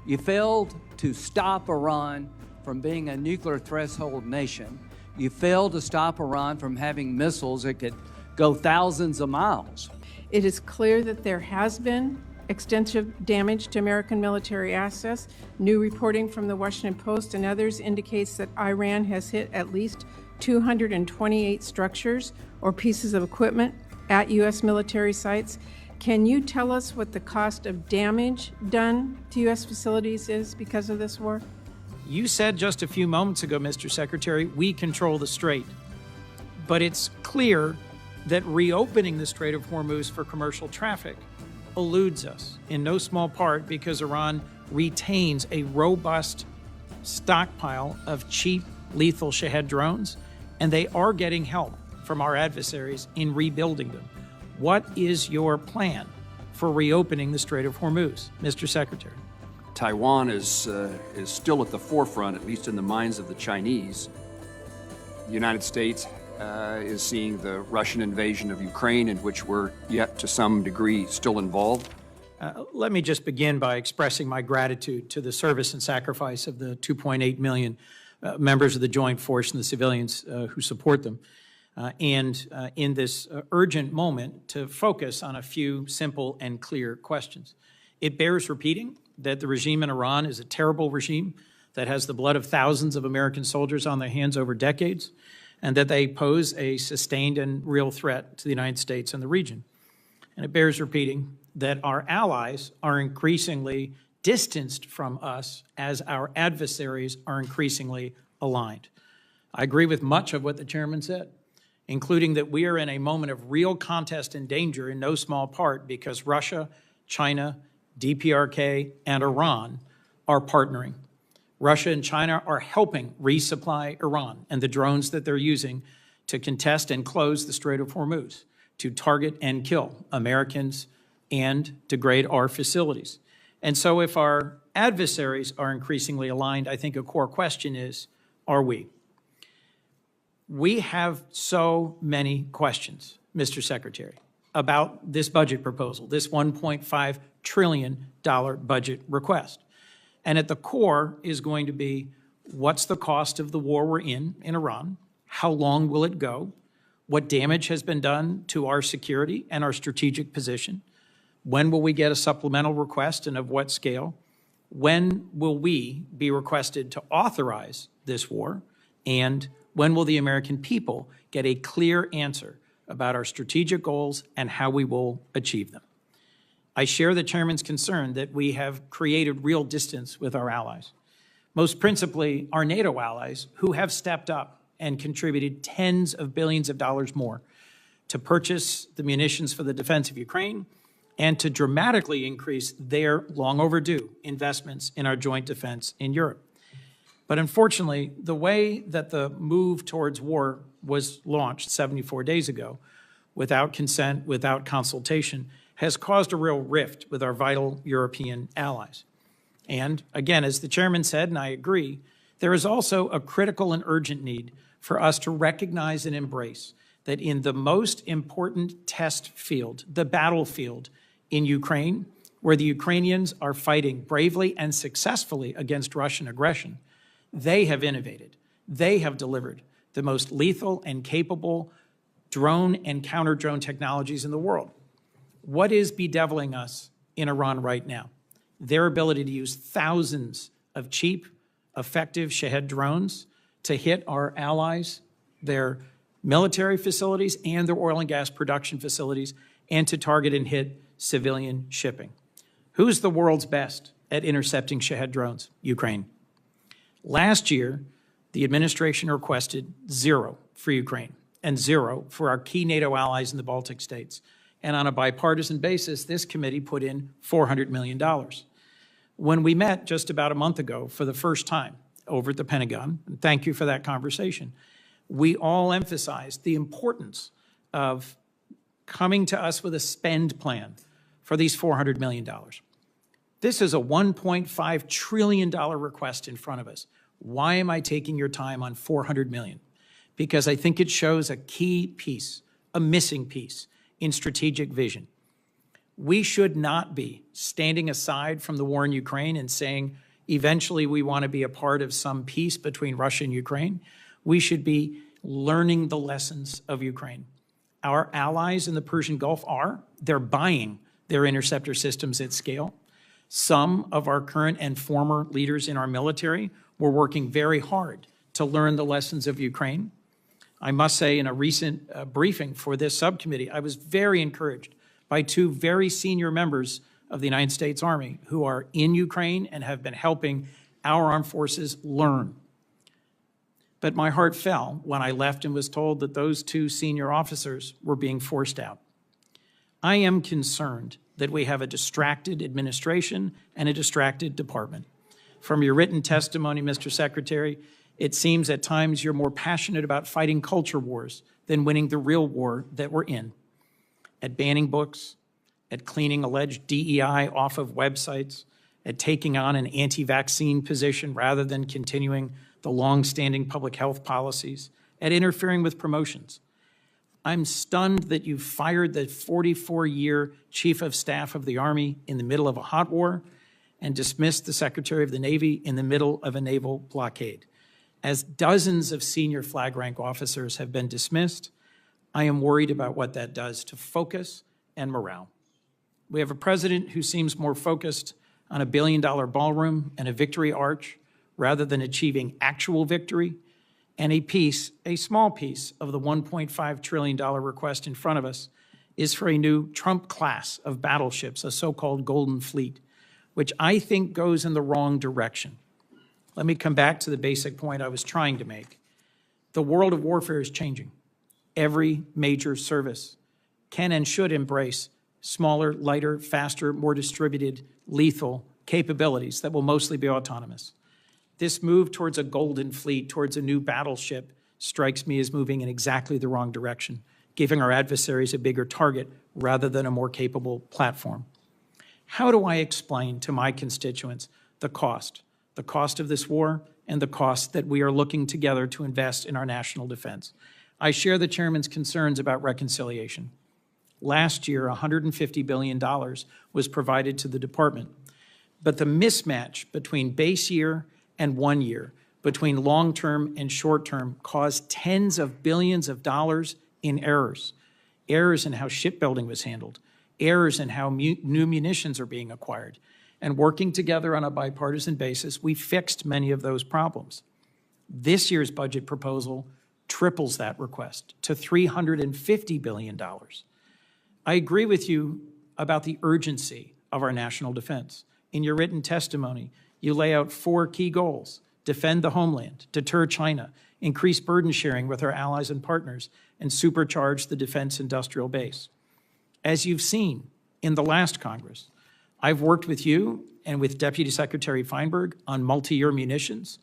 You failed to stop Iran from being a nuclear threshold nation. You failed to stop Iran from having missiles that could go thousands of miles. It is clear that there has been extensive damage to American military assets. New reporting from the Washington Post and others indicates that Iran has hit at least 228 structures or pieces of equipment at U.S. military sites. Can you tell us what the cost of damage done to U.S. facilities is because of this war? You said just a few moments ago, Mr. Secretary, we control the Strait. But it's clear that reopening the Strait of Hormuz for commercial traffic eludes us, in no small part because Iran retains a robust stockpile of cheap, lethal Shahed drones, and they are getting help from our adversaries in rebuilding them. What is your plan for reopening the Strait of Hormuz, Mr. Secretary? Taiwan is still at the forefront, at least in the minds of the Chinese. The United States is seeing the Russian invasion of Ukraine, in which we're yet to some degree still involved. Let me just begin by expressing my gratitude to the service and sacrifice of the 2.8 million members of the Joint Force and the civilians who support them. And in this urgent moment, to focus on a few simple and clear questions. It bears repeating that the regime in Iran is a terrible regime that has the blood of thousands of American soldiers on their hands over decades, and that they pose a sustained and real threat to the United States and the region. And it bears repeating that our allies are increasingly distanced from us as our adversaries are increasingly aligned. I agree with much of what the chairman said, including that we are in a moment of real contest and danger in no small part because Russia, China, DPRK, and Iran are partnering. Russia and China are helping resupply Iran and the drones that they're using to contest and close the Strait of Hormuz, to target and kill Americans and degrade our facilities. And so if our adversaries are increasingly aligned, I think a core question is, are we? We have so many questions, Mr. Secretary, about this budget proposal, this $1.5 trillion budget request. And at the core is going to be, what's the cost of the war we're in Iran? How long will it go? What damage has been done to our security and our strategic position? When will we get a supplemental request and of what scale? When will we be requested to authorize this war? And when will the American people get a clear answer about our strategic goals and how we will achieve them? I share the chairman's concern that we have created real distance with our allies, most principally our NATO allies, who have stepped up and contributed tens of billions of dollars more to purchase the munitions for the defense of Ukraine and to dramatically increase their long overdue investments in our joint defense in Europe. But unfortunately, the way that the move towards war was launched 74 days ago, without consent, without consultation, has caused a real rift with our vital European allies. And again, as the chairman said, and I agree, there is also a critical and urgent need for us to recognize and embrace that in the most important test field, the battlefield in Ukraine, where the Ukrainians are fighting bravely and successfully against Russian aggression, they have innovated. They have delivered the most lethal and capable drone and counter-drone technologies in the world. What is bedeviling us in Iran right now? Their ability to use thousands of cheap, effective Shahed drones to hit our allies, their military facilities, and their oil and gas production facilities, and to target and hit civilian shipping. Who's the world's best at intercepting Shahed drones? Ukraine. Last year, the administration requested 0 for Ukraine and 0 for our key NATO allies in the Baltic states. And on a bipartisan basis, this committee put in $400 million. When we met just about a month ago for the first time over at the Pentagon, and thank you for that conversation, we all emphasized the importance of coming to us with a spend plan for these $400 million. This is a $1.5 trillion request in front of us. Why am I taking your time on $400 million? Because I think it shows a key piece, a missing piece in strategic vision. We should not be standing aside from the war in Ukraine and saying, eventually we want to be a part of some peace between Russia and Ukraine. We should be learning the lessons of Ukraine. Our allies in the Persian Gulf they're buying their interceptor systems at scale. Some of our current and former leaders in our military were working very hard to learn the lessons of Ukraine. I must say, in a recent briefing for this subcommittee, I was very encouraged by two very senior members of the United States Army who are in Ukraine and have been helping our armed forces learn. But my heart fell when I left and was told that those two senior officers were being forced out. I am concerned that we have a distracted administration and a distracted department. From your written testimony, Mr. Secretary, it seems at times you're more passionate about fighting culture wars than winning the real war that we're in. At banning books, at cleaning alleged DEI off of websites, at taking on an anti-vaccine position rather than continuing the long-standing public health policies, at interfering with promotions. I'm stunned that you fired the 44-year Chief of Staff of the Army in the middle of a hot war and dismissed the Secretary of the Navy in the middle of a naval blockade. As dozens of senior flag rank officers have been dismissed, I am worried about what that does to focus and morale. We have a president who seems more focused on a billion-dollar ballroom and a victory arch rather than achieving actual victory, and a small piece of the $1.5 trillion request in front of us is for a new Trump class of battleships, a so-called Golden Fleet, which I think goes in the wrong direction. Let me come back to the basic point I was trying to make. The world of warfare is changing. Every major service can and should embrace smaller, lighter, faster, more distributed, lethal capabilities that will mostly be autonomous. This move towards a Golden Fleet, towards a new battleship, strikes me as moving in exactly the wrong direction, giving our adversaries a bigger target rather than a more capable platform. How do I explain to my constituents the cost of this war and the cost that we are looking together to invest in our national defense? I share the chairman's concerns about reconciliation. Last year, $150 billion was provided to the department, but the mismatch between base year and 1 year, between long-term and short-term, caused tens of billions of dollars in errors. Errors in how shipbuilding was handled, errors in how new munitions are being acquired. And working together on a bipartisan basis, we fixed many of those problems. This year's budget proposal triples that request to $350 billion. I agree with you about the urgency of our national defense. In your written testimony, you lay out 4 key goals: defend the homeland, deter China, increase burden sharing with our allies and partners, and supercharge the defense industrial base. As you've seen in the last Congress, I've worked with you and with Deputy Secretary Feinberg on multi-year munitions.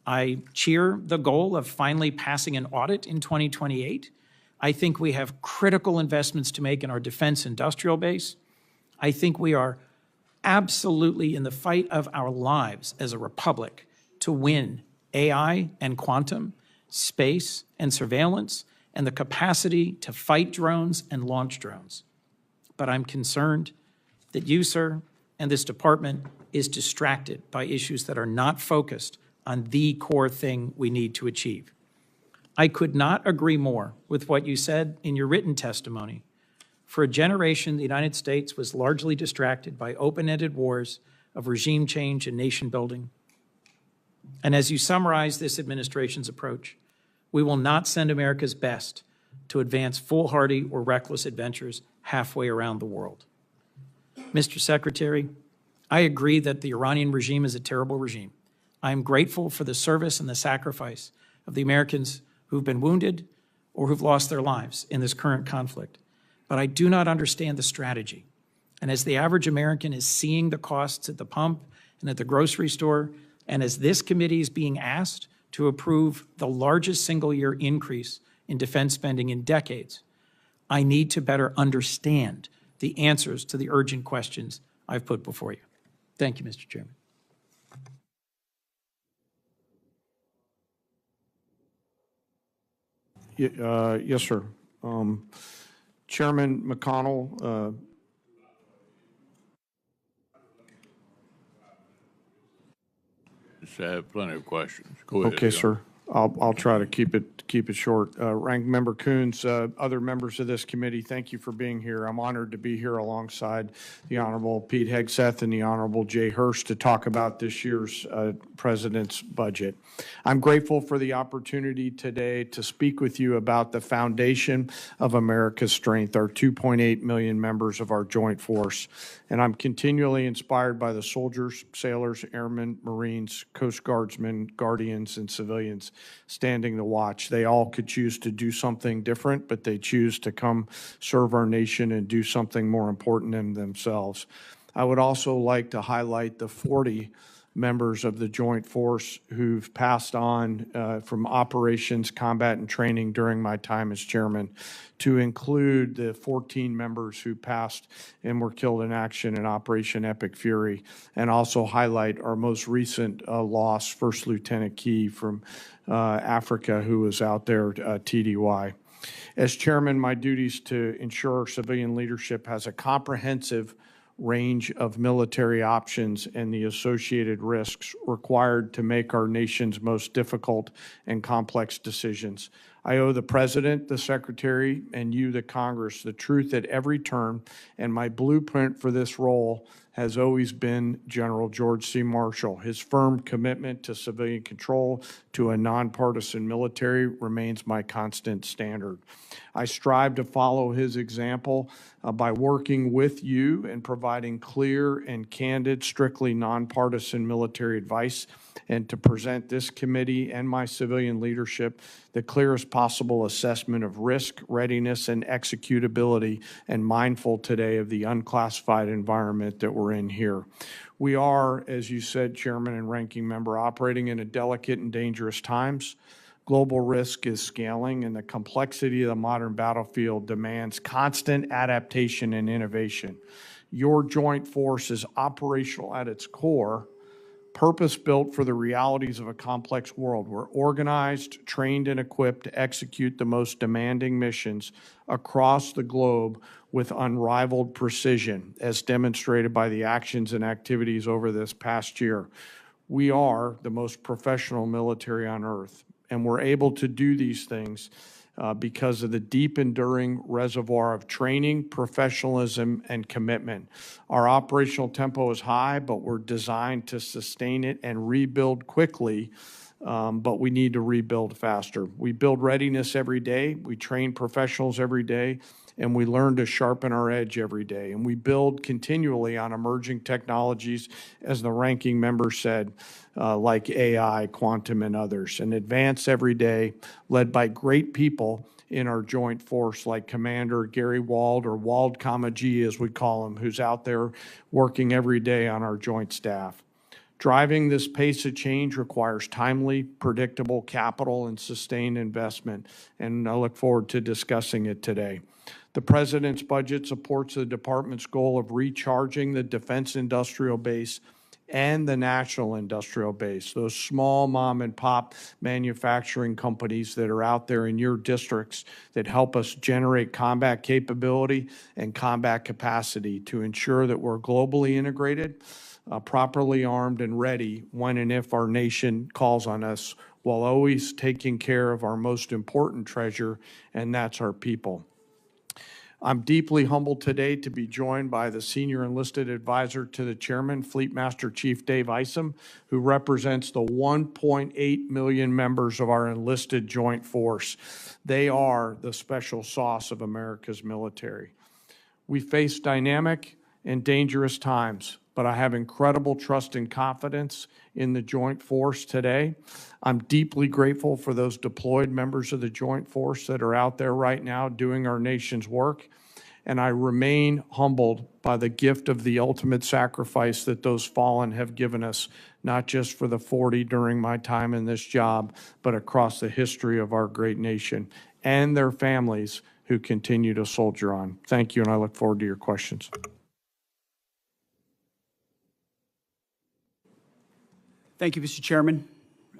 I cheer the goal of finally passing an audit in 2028. I think we have critical investments to make in our defense industrial base. I think we are absolutely in the fight of our lives as a republic to win AI and quantum, space and surveillance, and the capacity to fight drones and launch drones. But I'm concerned that you, sir, and this department is distracted by issues that are not focused on the core thing we need to achieve. I could not agree more with what you said in your written testimony. For a generation, the United States was largely distracted by open-ended wars of regime change and nation building. And as you summarize this administration's approach, we will not send America's best to advance foolhardy or reckless adventures halfway around the world. Mr. Secretary, I agree that the Iranian regime is a terrible regime. I am grateful for the service and the sacrifice of the Americans who've been wounded or who've lost their lives in this current conflict. But I do not understand the strategy. And as the average American is seeing the costs at the pump and at the grocery store, and as this committee is being asked to approve the largest single-year increase in defense spending in decades, I need to better understand the answers to the urgent questions I've put before you. Thank you, Mr. Chairman. Yes, sir. Chairman McConnell, Just have plenty of questions. Go ahead. Okay, John. sir. I'll try to keep it short. Ranking Member Coons, other members of this committee, thank you for being here. I'm honored to be here alongside the Honorable Pete Hegseth and the Honorable Jay Hurst to talk about this year's President's budget. I'm grateful for the opportunity today to speak with you about the foundation of America's strength, our 2.8 million members of our joint force. And I'm continually inspired by the soldiers, sailors, airmen, Marines, Coast Guardsmen, Guardians, and civilians standing to watch. They all could choose to do something different, but they choose to come serve our nation and do something more important than themselves. I would also like to highlight the 40 members of the Joint Force who've passed on from operations, combat, and training during my time as chairman, to include the 14 members who passed and were killed in action in Operation Epic Fury, and also highlight our most recent loss, First Lieutenant Key from Africa, who was out there, TDY. As chairman, my duties to ensure civilian leadership has a comprehensive range of military options and the associated risks required to make our nation's most difficult and complex decisions. I owe the President, the Secretary, and you, the Congress, the truth at every turn, and my blueprint for this role has always been General George C. Marshall. His firm commitment to civilian control, to a nonpartisan military, remains my constant standard. I strive to follow his example by working with you and providing clear and candid, strictly nonpartisan military advice, and to present this committee and my civilian leadership the clearest possible assessment of risk, readiness, and executability, and mindful today of the unclassified environment that we're in here. We are, as you said, Chairman and Ranking Member, operating in a delicate and dangerous times. Global risk is scaling, and the complexity of the modern battlefield demands constant adaptation and innovation. Your joint force is operational at its core, purpose-built for the realities of a complex world. We're organized, trained, and equipped to execute the most demanding missions across the globe with unrivaled precision, as demonstrated by the actions and activities over this past year. We are the most professional military on earth, and we're able to do these things because of the deep, enduring reservoir of training, professionalism, and commitment. Our operational tempo is high, but we're designed to sustain it and rebuild quickly, but we need to rebuild faster. We build readiness every day, we train professionals every day, and we learn to sharpen our edge every day. And we build continually on emerging technologies, as the ranking member said, like AI, quantum, and others, and advance every day, led by great people in our joint force, like Commander Gary Wald, or Wald, G, as we call him, who's out there working every day on our joint staff. Driving this pace of change requires timely, predictable capital and sustained investment, and I look forward to discussing it today. The President's budget supports the Department's goal of recharging the defense industrial base and the national industrial base, those small mom and pop manufacturing companies that are out there in your districts that help us generate combat capability and combat capacity to ensure that we're globally integrated, properly armed and ready when and if our nation calls on us, while always taking care of our most important treasure, and that's our people. I'm deeply humbled today to be joined by the Senior Enlisted Advisor to the Chairman, Fleet Master Chief Dave Isom, who represents the 1.8 million members of our enlisted joint force. They are the special sauce of America's military. We face dynamic and dangerous times, but I have incredible trust and confidence in the joint force today. I'm deeply grateful for those deployed members of the joint force that are out there right now doing our nation's work. And I remain humbled by the gift of the ultimate sacrifice that those fallen have given us, not just for the 40 during my time in this job, but across the history of our great nation, and their families who continue to soldier on. Thank you, and I look forward to your questions. Thank you, Mr. Chairman,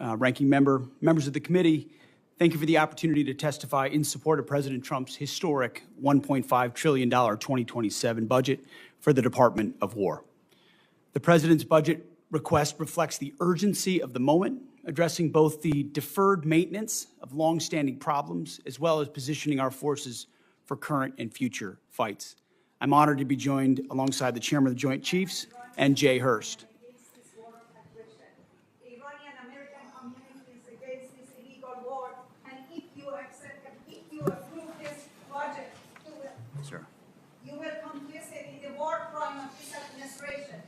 Ranking Member, members of the committee. Thank you for the opportunity to testify in support of President Trump's historic $1.5 trillion 2027 budget for the Department of War. The President's budget request reflects the urgency of the moment, addressing both the deferred maintenance of longstanding problems as well as positioning our forces for current and future fights. I'm honored to be joined alongside the Chairman of the Joint Chiefs and Jay Hurst. Iranian-American communities against this illegal war, and if you accept, if you approve this project, you will complicit in the war crime of this administration.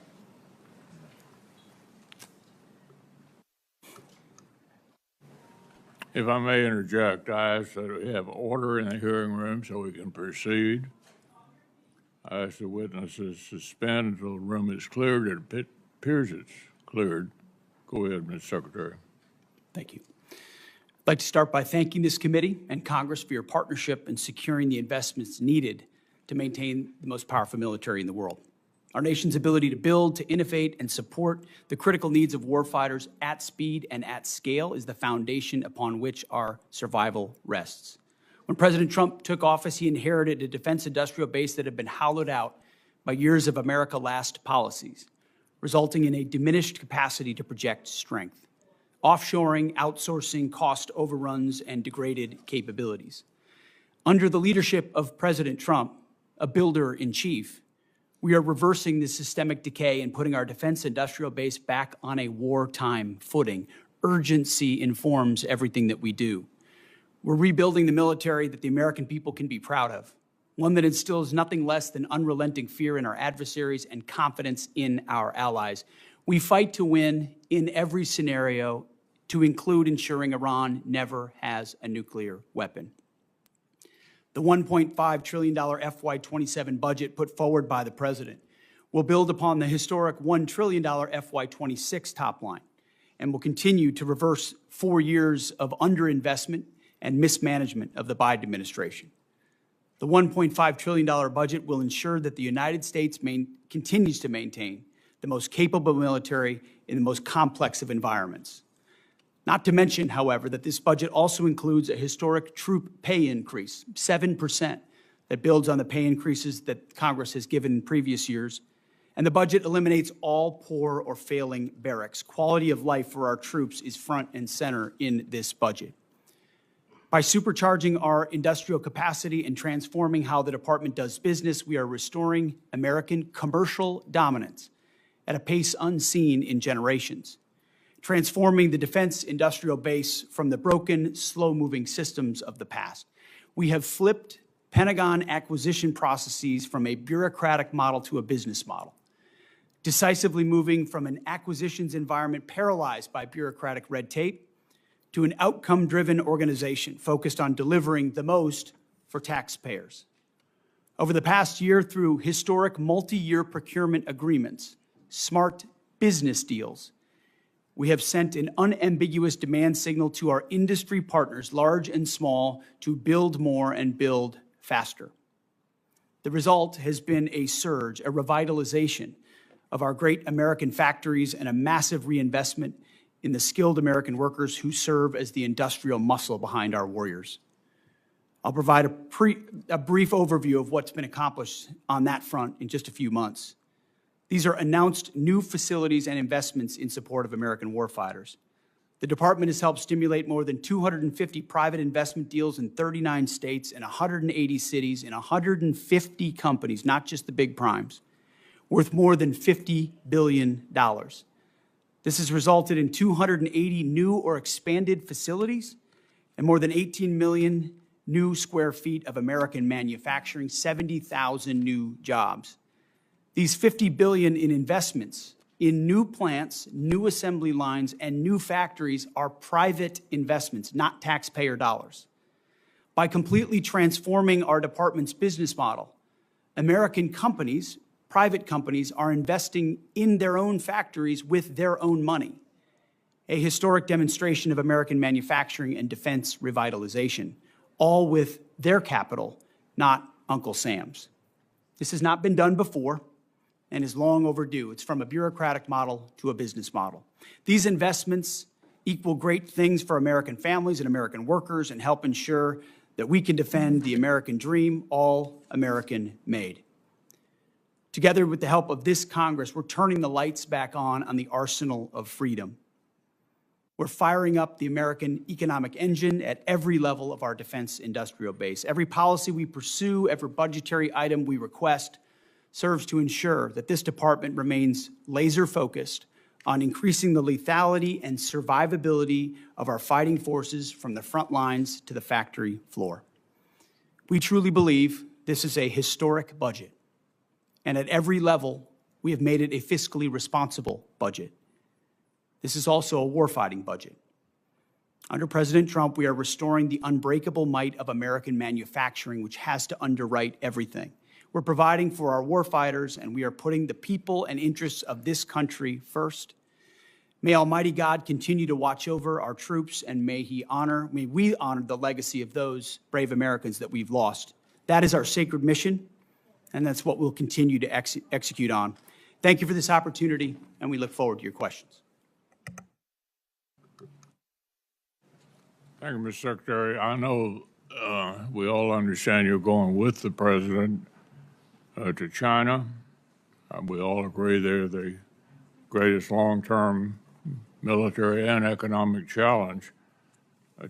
If I may interject, I ask that we have order in the hearing room so we can proceed. I ask the witnesses suspend until the room is cleared. It appears it's cleared. Go ahead, Ms. Secretary. Thank you. I'd like to start by thanking this committee and Congress for your partnership in securing the investments needed to maintain the most powerful military in the world. Our nation's ability to build, to innovate, and support the critical needs of warfighters at speed and at scale is the foundation upon which our survival rests. When President Trump took office, he inherited a defense industrial base that had been hollowed out by years of America Last policies, resulting in a diminished capacity to project strength, offshoring, outsourcing, cost overruns, and degraded capabilities. Under the leadership of President Trump, a builder-in-chief, we are reversing this systemic decay and putting our defense industrial base back on a wartime footing. Urgency informs everything that we do. We're rebuilding the military that the American people can be proud of, one that instills nothing less than unrelenting fear in our adversaries and confidence in our allies. We fight to win in every scenario, to include ensuring Iran never has a nuclear weapon. The $1.5 trillion FY27 budget put forward by the President will build upon the historic $1 trillion FY26 top line and will continue to reverse 4 years of underinvestment and mismanagement of the Biden administration. The $1.5 trillion budget will ensure that the United States continues to maintain the most capable military in the most complex of environments. Not to mention, however, that this budget also includes a historic troop pay increase, 7%, that builds on the pay increases that Congress has given in previous years. And the budget eliminates all poor or failing barracks. Quality of life for our troops is front and center in this budget. By supercharging our industrial capacity and transforming how the department does business, we are restoring American commercial dominance at a pace unseen in generations, transforming the defense industrial base from the broken, slow-moving systems of the past. We have flipped Pentagon acquisition processes from a bureaucratic model to a business model, decisively moving from an acquisitions environment paralyzed by bureaucratic red tape to an outcome-driven organization focused on delivering the most for taxpayers. Over the past year, through historic multi-year procurement agreements, smart business deals, we have sent an unambiguous demand signal to our industry partners, large and small, to build more and build faster. The result has been a surge, a revitalization of our great American factories and a massive reinvestment in the skilled American workers who serve as the industrial muscle behind our warriors. I'll provide a brief overview of what's been accomplished on that front in just a few months. These are announced new facilities and investments in support of American warfighters. The department has helped stimulate more than 250 private investment deals in 39 states and 180 cities in 150 companies, not just the big primes, worth more than $50 billion. This has resulted in 280 new or expanded facilities and more than 18 million new square feet of American manufacturing, 70,000 new jobs. These $50 billion in investments in new plants, new assembly lines, and new factories are private investments, not taxpayer dollars. By completely transforming our department's business model, American companies, private companies, are investing in their own factories with their own money, a historic demonstration of American manufacturing and defense revitalization, all with their capital, not Uncle Sam's. This has not been done before and is long overdue. It's from a bureaucratic model to a business model. These investments equal great things for American families and American workers and help ensure that we can defend the American dream, all American made. Together with the help of this Congress, we're turning the lights back on the arsenal of freedom. We're firing up the American economic engine at every level of our defense industrial base. Every policy we pursue, every budgetary item we request serves to ensure that this department remains laser-focused on increasing the lethality and survivability of our fighting forces from the front lines to the factory floor. We truly believe this is a historic budget, and at every level, we have made it a fiscally responsible budget. This is also a warfighting budget. Under President Trump, we are restoring the unbreakable might of American manufacturing, which has to underwrite everything. We're providing for our warfighters, and we are putting the people and interests of this country first. May Almighty God continue to watch over our troops, and may we honor the legacy of those brave Americans that we've lost. That is our sacred mission, and that's what we'll continue to execute on. Thank you for this opportunity, and we look forward to your questions. Thank you, Mr. Secretary. I know we all understand you're going with the president to China. We all agree they're the greatest long-term military and economic challenge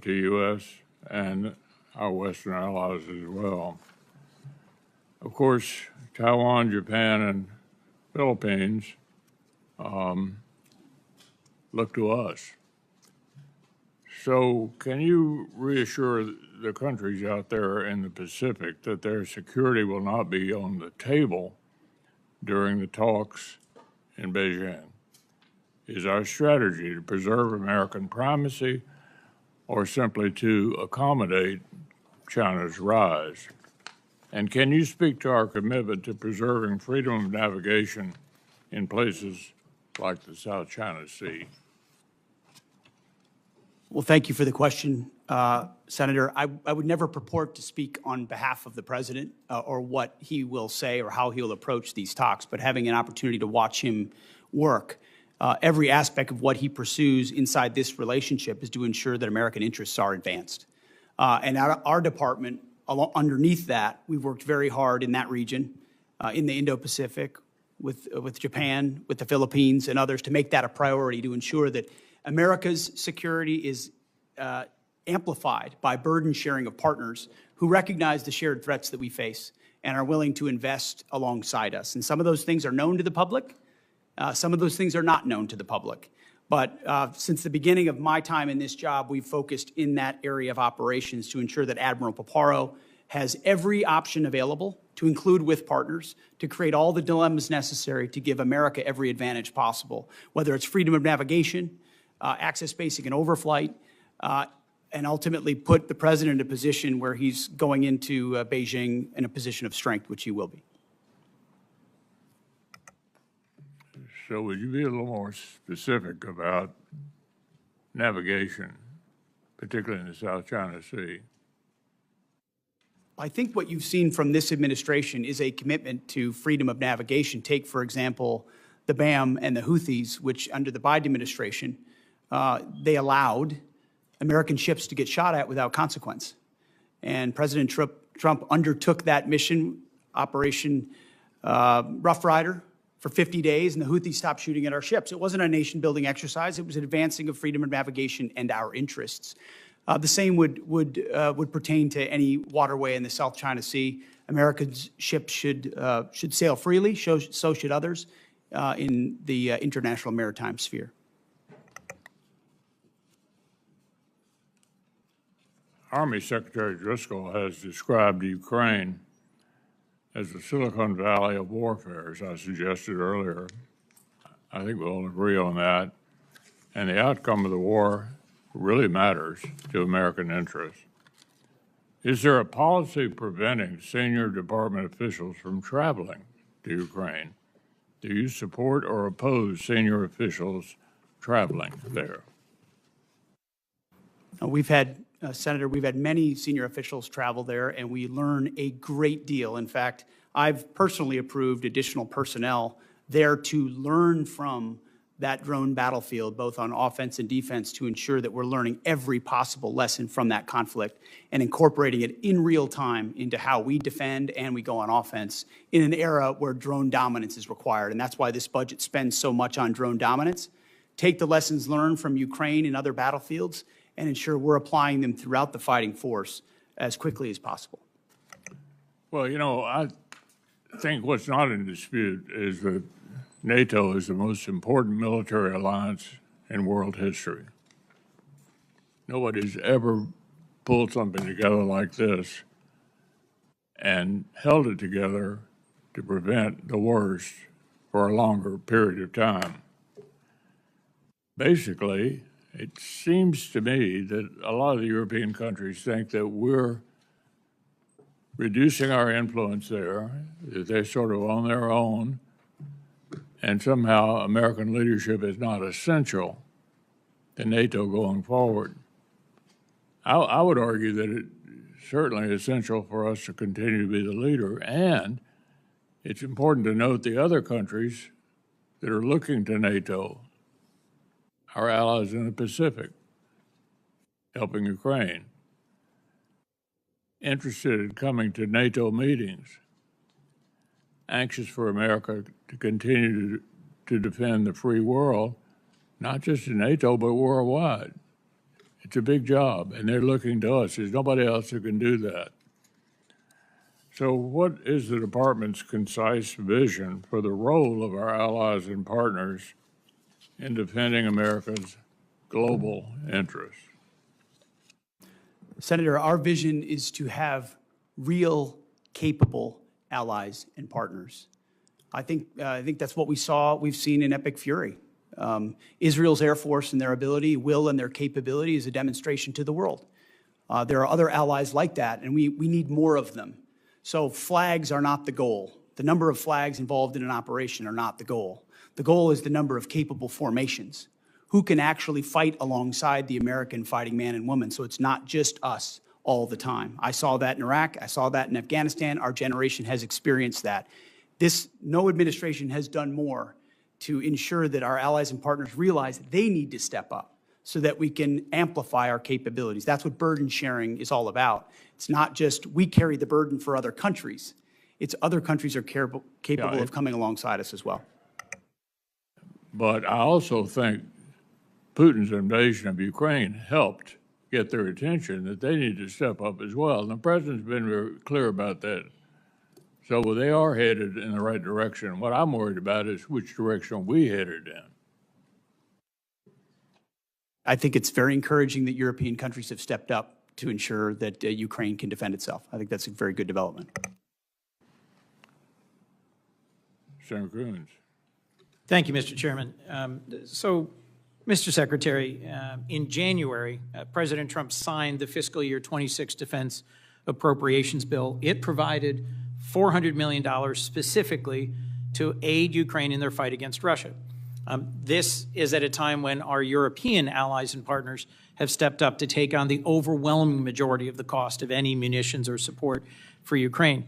to U.S. and our Western allies as well. Of course, Taiwan, Japan, and Philippines look to us. So can you reassure the countries out there in the Pacific that their security will not be on the table during the talks in Beijing? Is our strategy to preserve American primacy or simply to accommodate China's rise? And can you speak to our commitment to preserving freedom of navigation in places like the South China Sea? Well, thank you for the question, Senator. I would never purport to speak on behalf of the president or what he will say or how he'll approach these talks, but having an opportunity to watch him work, every aspect of what he pursues inside this relationship is to ensure that American interests are advanced. And our department, underneath that, we've worked very hard in that region, in the Indo-Pacific, with Japan, with the Philippines, and others, to make that a priority, to ensure that America's security is amplified by burden sharing of partners who recognize the shared threats that we face and are willing to invest alongside us. And some of those things are known to the public. Some of those things are not known to the public. But since the beginning of my time in this job, we've focused in that area of operations to ensure that Admiral Paparo has every option available to include with partners to create all the dilemmas necessary to give America every advantage possible, whether it's freedom of navigation, access basic and overflight, and ultimately put the president in a position where he's going into Beijing in a position of strength, which he will be. So would you be a little more specific about navigation, particularly in the South China Sea? I think what you've seen from this administration is a commitment to freedom of navigation. Take, for example, the BAM and the Houthis, which under the Biden administration, they allowed American ships to get shot at without consequence. And President Trump undertook that mission, Operation Rough Rider, for 50 days, and the Houthis stopped shooting at our ships. It wasn't a nation-building exercise. It was an advancing of freedom of navigation and our interests. The same would pertain to any waterway in the South China Sea. America's ships should sail freely, so should others in the international maritime sphere. Army Secretary Driscoll has described Ukraine as the Silicon Valley of warfare, as I suggested earlier. I think we'll all agree on that. And the outcome of the war really matters to American interests. Is there a policy preventing senior department officials from traveling to Ukraine? Do you support or oppose senior officials traveling there? Senator, we've had many senior officials travel there, and we learn a great deal. In fact, I've personally approved additional personnel there to learn from that drone battlefield, both on offense and defense, to ensure that we're learning every possible lesson from that conflict and incorporating it in real time into how we defend and we go on offense in an era where drone dominance is required. And that's why this budget spends so much on drone dominance. Take the lessons learned from Ukraine and other battlefields and ensure we're applying them throughout the fighting force as quickly as possible. Well, I think what's not in dispute is that NATO is the most important military alliance in world history. Nobody's ever pulled something together like this and held it together to prevent the worst for a longer period of time. Basically, it seems to me that a lot of the European countries think that we're reducing our influence there, that they're sort of on their own, and somehow American leadership is not essential to NATO going forward. I would argue that it's certainly essential for us to continue to be the leader, and it's important to note the other countries that are looking to NATO, our allies in the Pacific, helping Ukraine, interested in coming to NATO meetings, anxious for America to continue to defend the free world, not just in NATO, but worldwide. It's a big job, and they're looking to us. There's nobody else who can do that. So what is the department's concise vision for the role of our allies and partners in defending America's global interests? Senator, our vision is to have real, capable allies and partners. I think that's what we've seen in Epic Fury. Israel's Air Force and their ability, will, and their capability is a demonstration to the world. There are other allies like that, and we need more of them. So flags are not the goal. The number of flags involved in an operation are not the goal. The goal is the number of capable formations. Who can actually fight alongside the American fighting man and woman, so it's not just us all the time. I saw that in Iraq. I saw that in Afghanistan. Our generation has experienced that. No administration has done more to ensure that our allies and partners realize they need to step up so that we can amplify our capabilities. That's what burden sharing is all about. It's not just we carry the burden for other countries. It's other countries are capable of coming alongside us as well. But I also think Putin's invasion of Ukraine helped get their attention that they need to step up as well. And the president's been very clear about that. So they are headed in the right direction. What I'm worried about is which direction we headed in. I think it's very encouraging that European countries have stepped up to ensure that Ukraine can defend itself. I think that's a very good development. Senator Coons. Thank you, Mr. Chairman. Mr. Secretary, in January, President Trump signed the fiscal year 26 defense appropriations bill. It provided $400 million specifically to aid Ukraine in their fight against Russia. This is at a time when our European allies and partners have stepped up to take on the overwhelming majority of the cost of any munitions or support for Ukraine.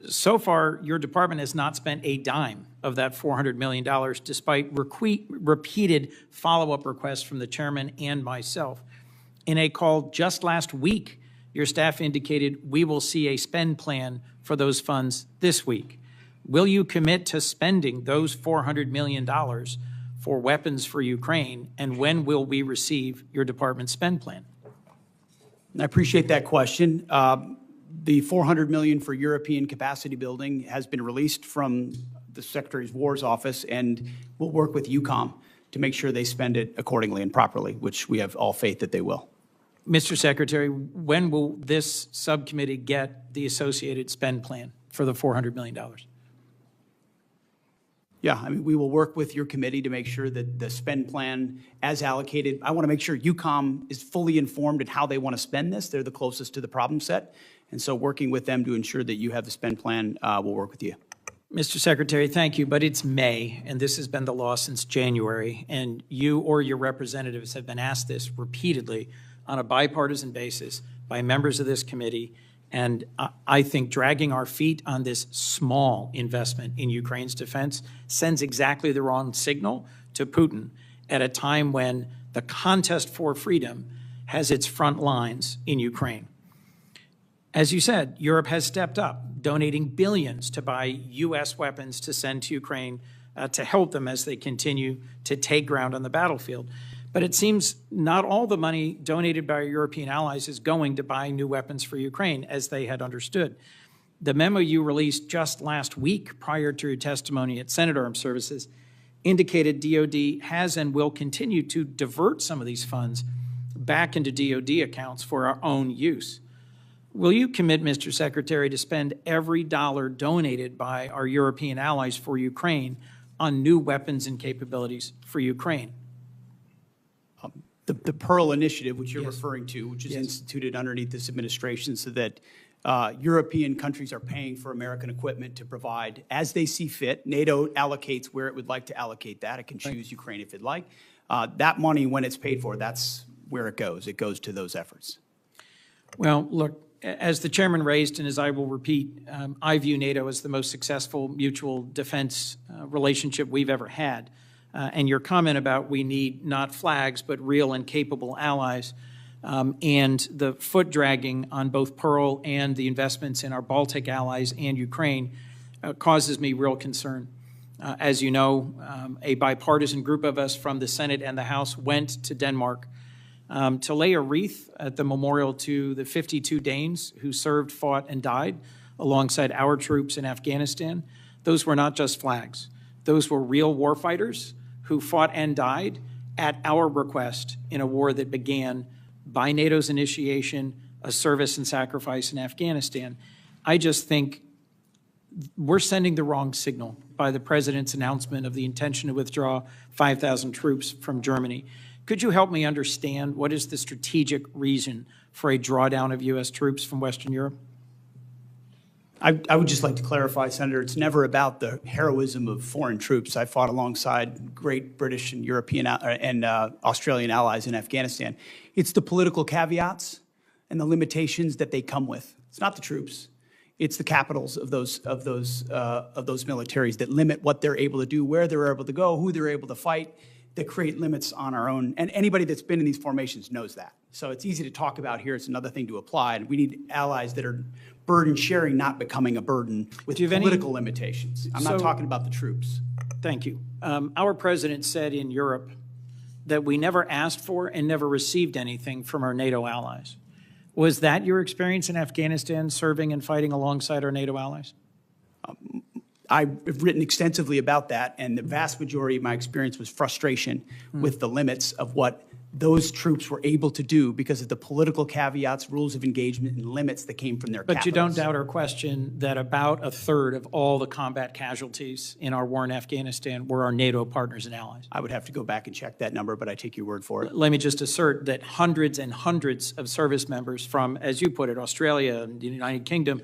So far, your department has not spent a dime of that $400 million, despite repeated follow-up requests from the chairman and myself. In a call just last week, your staff indicated we will see a spend plan for those funds this week. Will you commit to spending those $400 million for weapons for Ukraine, and when will we receive your department's spend plan? I appreciate that question. The $400 million for European capacity building has been released from the Secretary of War's office, and we'll work with EUCOM to make sure they spend it accordingly and properly, which we have all faith that they will. Mr. Secretary, when will this subcommittee get the associated spend plan for the $400 million? Yeah, I mean, we will work with your committee to make sure that the spend plan as allocated, I want to make sure EUCOM is fully informed in how they want to spend this. They're the closest to the problem set. And so working with them to ensure that you have the spend plan, we'll work with you. Mr. Secretary, thank you, but it's May, and this has been the law since January, and you or your representatives have been asked this repeatedly on a bipartisan basis by members of this committee, and I think dragging our feet on this small investment in Ukraine's defense sends exactly the wrong signal to Putin at a time when the contest for freedom has its front lines in Ukraine. As you said, Europe has stepped up, donating billions to buy U.S. weapons to send to Ukraine to help them as they continue to take ground on the battlefield. But it seems not all the money donated by our European allies is going to buy new weapons for Ukraine, as they had understood. The memo you released just last week, prior to your testimony at Senate Armed Services, indicated DOD has and will continue to divert some of these funds back into DOD accounts for our own use. Will you commit, Mr. Secretary, to spend every dollar donated by our European allies for Ukraine on new weapons and capabilities for Ukraine? The Pearl Initiative, which you're referring to, which is instituted underneath this administration so that European countries are paying for American equipment to provide as they see fit. NATO allocates where it would like to allocate that. It can choose Ukraine if it'd like. That money, when it's paid for, that's where it goes. It goes to those efforts. Well, look, as the chairman raised, and as I will repeat, I view NATO as the most successful mutual defense relationship we've ever had. And your comment about we need not flags, but real and capable allies, and the foot dragging on both Pearl and the investments in our Baltic allies and Ukraine causes me real concern. As you know, a bipartisan group of us from the Senate and the House went to Denmark to lay a wreath at the memorial to the 52 Danes who served, fought, and died alongside our troops in Afghanistan. Those were not just flags. Those were real warfighters who fought and died at our request in a war that began by NATO's initiation, a service and sacrifice in Afghanistan. I just think we're sending the wrong signal by the president's announcement of the intention to withdraw 5,000 troops from Germany. Could you help me understand what is the strategic reason for a drawdown of U.S. troops from Western Europe? I would just like to clarify, Senator, it's never about the heroism of foreign troops. I fought alongside great British and European and Australian allies in Afghanistan. It's the political caveats and the limitations that they come with. It's not the troops. It's the capitals of those militaries that limit what they're able to do, where they're able to go, who they're able to fight, that create limits on our own. And anybody that's been in these formations knows that. So it's easy to talk about here. It's another thing to apply. And we need allies that are burden sharing, not becoming a burden with political limitations. I'm not talking about the troops. Thank you. Our president said in Europe that we never asked for and never received anything from our NATO allies. Was that your experience in Afghanistan, serving and fighting alongside our NATO allies? I've written extensively about that, and the vast majority of my experience was frustration with the limits of what those troops were able to do because of the political caveats, rules of engagement, and limits that came from their capitals. But you don't doubt our question that about a third of all the combat casualties in our war in Afghanistan were our NATO partners and allies. I would have to go back and check that number, but I take your word for it. Let me just assert that hundreds and hundreds of service members from, as you put it, Australia and the United Kingdom,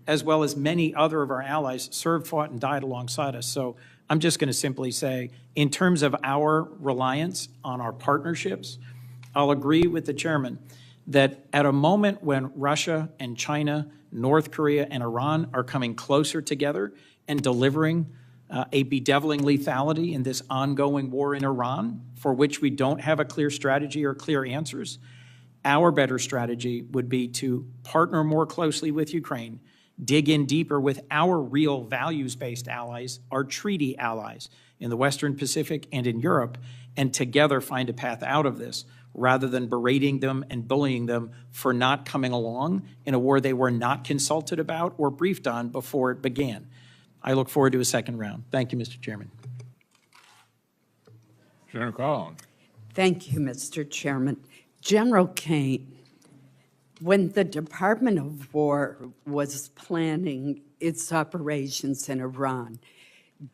as well as many other of our allies, served, fought, and died alongside us. So I'm just going to simply say, in terms of our reliance on our partnerships, I'll agree with the chairman that at a moment when Russia and China, North Korea and Iran are coming closer together and delivering a bedeviling lethality in this ongoing war in Iran, for which we don't have a clear strategy or clear answers, our better strategy would be to partner more closely with Ukraine, dig in deeper with our real values-based allies, our treaty allies in the Western Pacific and in Europe, and together find a path out of this, rather than berating them and bullying them for not coming along in a war they were not consulted about or briefed on before it began. I look forward to a second round. Thank you, Mr. Chairman. Senator Collins. Thank you, Mr. Chairman. General Caine, when the Department of War was planning its operations in Iran,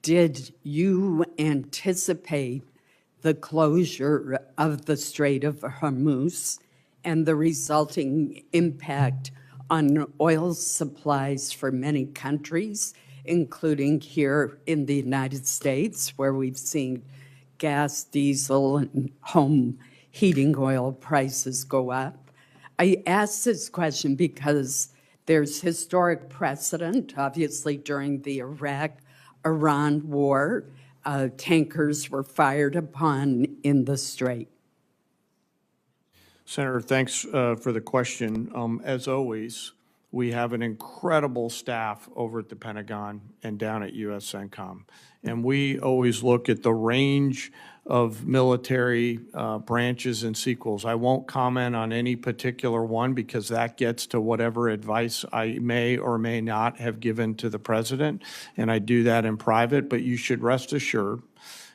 did you anticipate the closure of the Strait of Hormuz and the resulting impact on oil supplies for many countries, including here in the United States, where we've seen gas, diesel, and home heating oil prices go up? I ask this question because there's historic precedent, obviously, during the Iraq-Iran war, tankers were fired upon in the Strait? Senator, thanks for the question. As always, we have an incredible staff over at the Pentagon and down at USCENTCOM. And we always look at the range of military branches and sequels. I won't comment on any particular one because that gets to whatever advice I may or may not have given to the president, and I do that in private. But you should rest assured,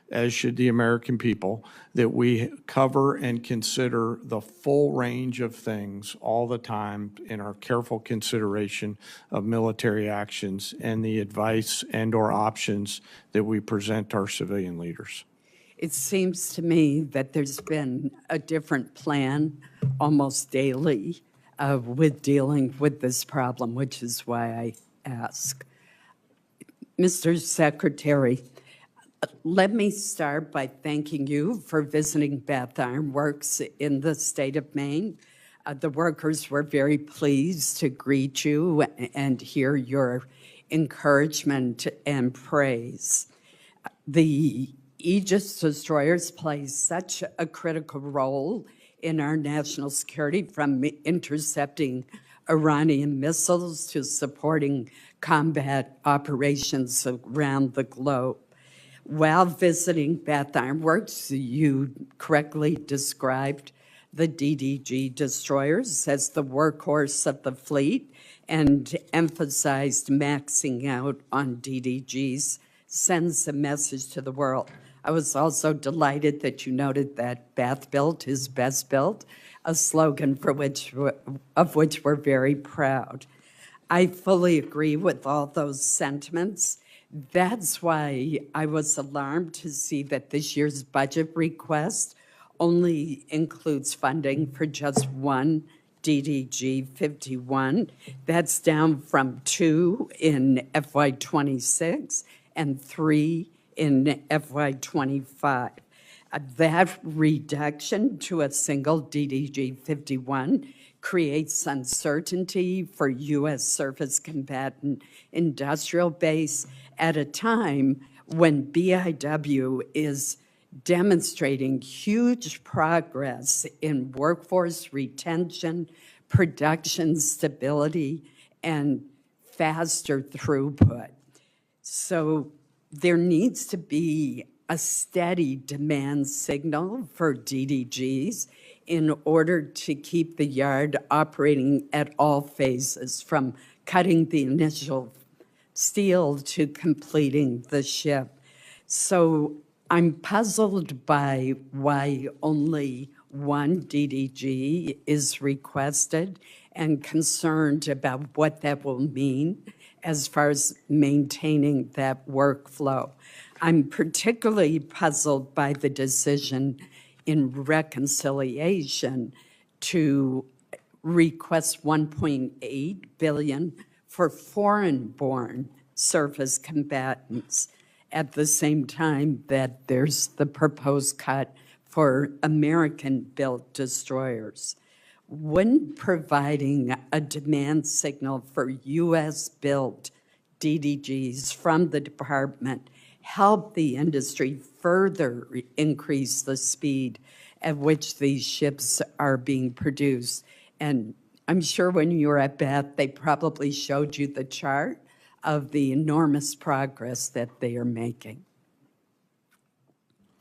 as should the American people, that we cover and consider the full range of things all the time in our careful consideration of military actions and the advice and/or options that we present our civilian leaders. It seems to me that there's been a different plan almost daily with dealing with this problem, which is why I ask. Mr. Secretary, let me start by thanking you for visiting Bath Iron Works in the state of Maine. The workers were very pleased to greet you and hear your encouragement and praise. The Aegis destroyers play such a critical role in our national security, from intercepting Iranian missiles to supporting combat operations around the globe. While visiting Bath Iron Works, you correctly described the DDG destroyers as the workhorse of the fleet and emphasized maxing out on DDGs sends a message to the world. I was also delighted that you noted that Bath built is best built, a slogan of which we're very proud. I fully agree with all those sentiments. That's why I was alarmed to see that this year's budget request only includes funding for just one DDG 51. That's down from 2 in FY26 and 3 in FY25. That reduction to a single DDG 51 creates uncertainty for U.S. surface combatant industrial base at a time when BIW is demonstrating huge progress in workforce retention, production stability, and faster throughput. So there needs to be a steady demand signal for DDGs in order to keep the yard operating at all phases, from cutting the initial steel to completing the ship. So I'm puzzled by why only one DDG is requested and concerned about what that will mean as far as maintaining that workflow. I'm particularly puzzled by the decision in reconciliation to request $1.8 billion for foreign-born surface combatants at the same time that there's the proposed cut for American-built destroyers. Wouldn't providing a demand signal for U.S.-built DDGs from the department help the industry further increase the speed at which these ships are being produced? And I'm sure when you were at Bath, they probably showed you the chart of the enormous progress that they are making.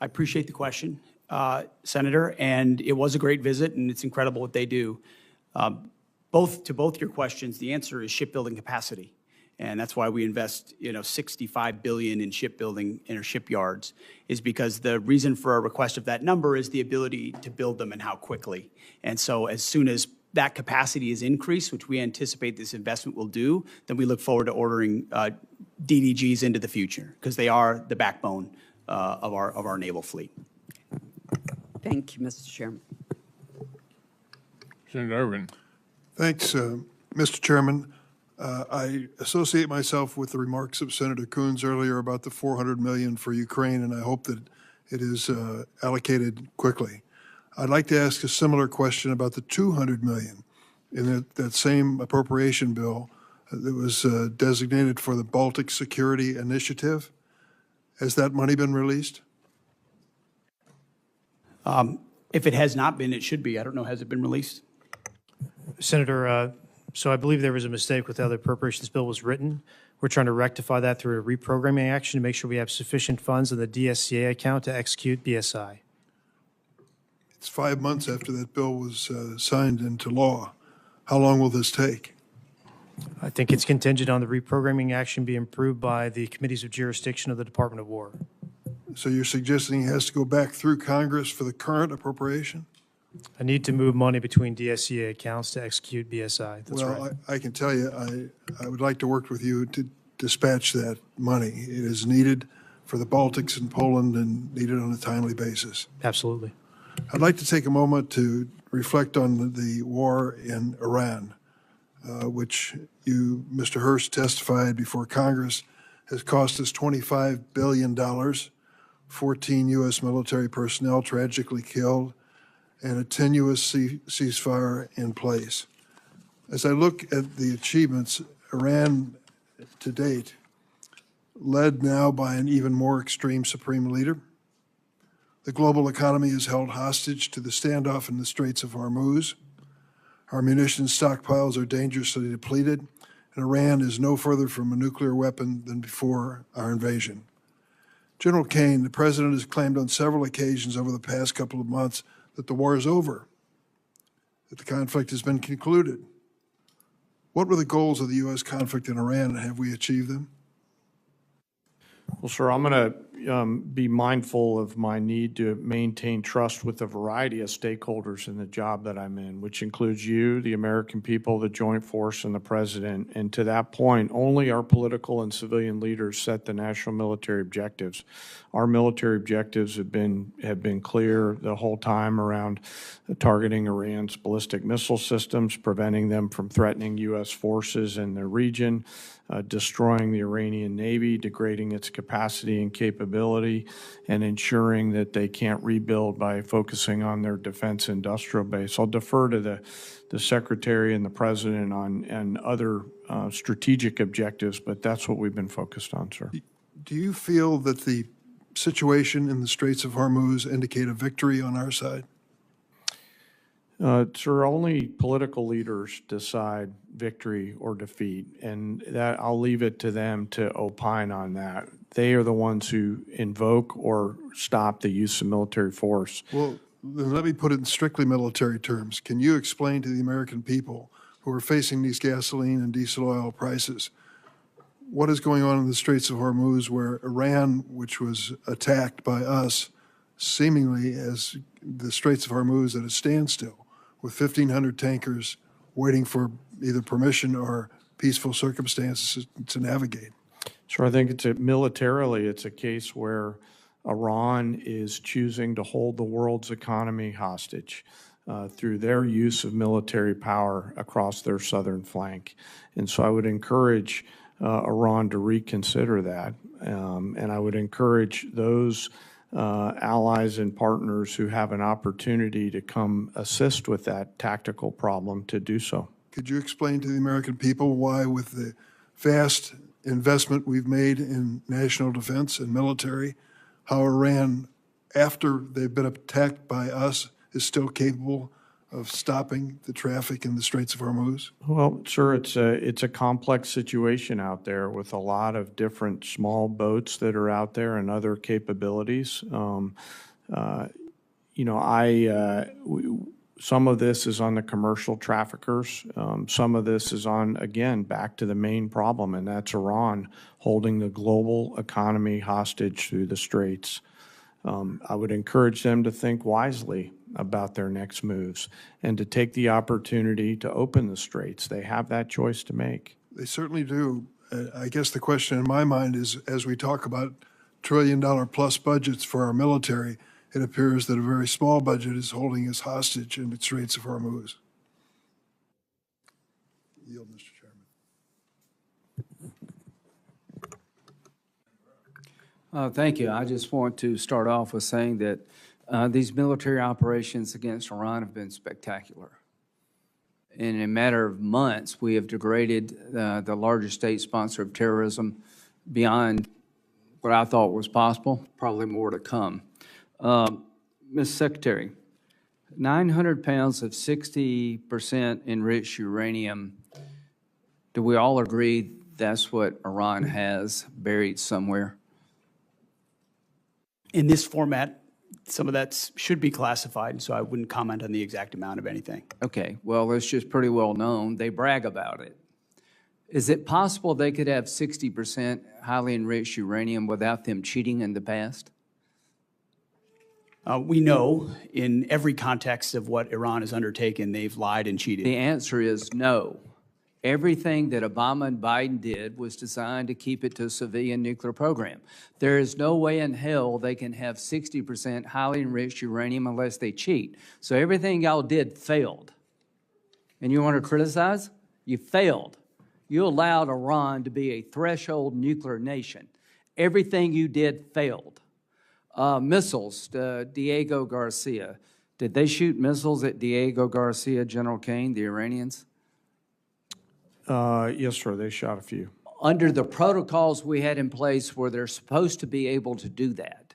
I appreciate the question, Senator, and it was a great visit, and it's incredible what they do. To both your questions, the answer is shipbuilding capacity, and that's why we invest, $65 billion in shipbuilding in our shipyards, is because the reason for a request of that number is the ability to build them and how quickly. And so as soon as that capacity is increased, which we anticipate this investment will do, then we look forward to ordering DDGs into the future, because they are the backbone of our naval fleet. Thank you, Mr. Chairman. Senator Irvin. Thanks, Mr. Chairman. I associate myself with the remarks of Senator Coons earlier about the $400 million for Ukraine, and I hope that it is allocated quickly. I'd like to ask a similar question about the $200 million in that same appropriation bill that was designated for the Baltic Security Initiative. Has that money been released? If it has not been, it should be. I don't know, has it been released? Senator, so I believe there was a mistake with how the appropriations bill was written. We're trying to rectify that through a reprogramming action to make sure we have sufficient funds in the DSCA account to execute BSI. It's 5 months after that bill was signed into law. How long will this take? I think it's contingent on the reprogramming action being approved by the committees of jurisdiction of the Department of War. So you're suggesting it has to go back through Congress for the current appropriation? I need to move money between DSCA accounts to execute BSI. That's right. Well, I can tell you, I would like to work with you to dispatch that money. It is needed for the Baltics and Poland and needed on a timely basis. Absolutely. I'd like to take a moment to reflect on the war in Iran, which you, Mr. Hurst, testified before Congress, has cost us $25 billion, 14 U.S. military personnel tragically killed, and a tenuous ceasefire in place. As I look at the achievements, Iran to date, led now by an even more extreme supreme leader. The global economy is held hostage to the standoff in the Straits of Hormuz. Our munitions stockpiles are dangerously depleted, and Iran is no further from a nuclear weapon than before our invasion. General Caine, the president has claimed on several occasions over the past couple of months that the war is over, that the conflict has been concluded. What were the goals of the U.S. conflict in Iran, and have we achieved them? Well, sir, I'm going to be mindful of my need to maintain trust with a variety of stakeholders in the job that I'm in, which includes you, the American people, the Joint Force, and the President. And to that point, only our political and civilian leaders set the national military objectives. Our military objectives have been clear the whole time around targeting Iran's ballistic missile systems, preventing them from threatening U.S. forces in the region, destroying the Iranian Navy, degrading its capacity and capability, and ensuring that they can't rebuild by focusing on their defense industrial base. I'll defer to the Secretary and the President on other strategic objectives, but that's what we've been focused on, sir. Do you feel that the situation in the Straits of Hormuz indicate a victory on our side? Sir, only political leaders decide victory or defeat, and that I'll leave it to them to opine on that. They are the ones who invoke or stop the use of military force. Well, then let me put it in strictly military terms. Can you explain to the American people who are facing these gasoline and diesel oil prices what is going on in the Straits of Hormuz, where Iran, which was attacked by us, seemingly as the Straits of Hormuz at a standstill, with 1,500 tankers waiting for either permission or peaceful circumstances to navigate? So I think militarily, it's a case where Iran is choosing to hold the world's economy hostage through their use of military power across their southern flank. And so I would encourage Iran to reconsider that. And I would encourage those allies and partners who have an opportunity to come assist with that tactical problem to do so. Could you explain to the American people why, with the vast investment we've made in national defense and military, how Iran, after they've been attacked by us, is still capable of stopping the traffic in the Straits of Hormuz? Well, sir, it's a complex situation out there with a lot of different small boats that are out there and other capabilities. Some of this is on the commercial traffickers. Some of this is on, again, back to the main problem, and that's Iran holding the global economy hostage through the Straits. I would encourage them to think wisely about their next moves and to take the opportunity to open the Straits. They have that choice to make. They certainly do. I guess the question in my mind is, as we talk about trillion-dollar-plus budgets for our military, it appears that a very small budget is holding us hostage in the Straits of Hormuz. Yield, Mr. Chairman. Thank you. I just want to start off with saying that these military operations against Iran have been spectacular. In a matter of months, we have degraded the largest state sponsor of terrorism beyond what I thought was possible, probably more to come. Ms. Secretary, 900 pounds of 60% enriched uranium, do we all agree that's what Iran has buried somewhere? In this format, some of that should be classified, so I wouldn't comment on the exact amount of anything. Okay, well, it's just pretty well known. They brag about it. Is it possible they could have 60% highly enriched uranium without them cheating in the past? We know in every context of what Iran has undertaken, they've lied and cheated. The answer is no. Everything that Obama and Biden did was designed to keep it to a civilian nuclear program. There is no way in hell they can have 60% highly enriched uranium unless they cheat. So everything y'all did failed. And you want to criticize? You failed. You allowed Iran to be a threshold nuclear nation. Everything you did failed. Missiles, Diego Garcia. Did they shoot missiles at Diego Garcia, General Caine, the Iranians? Yes, sir, they shot a few. Under the protocols we had in place, were they supposed to be able to do that?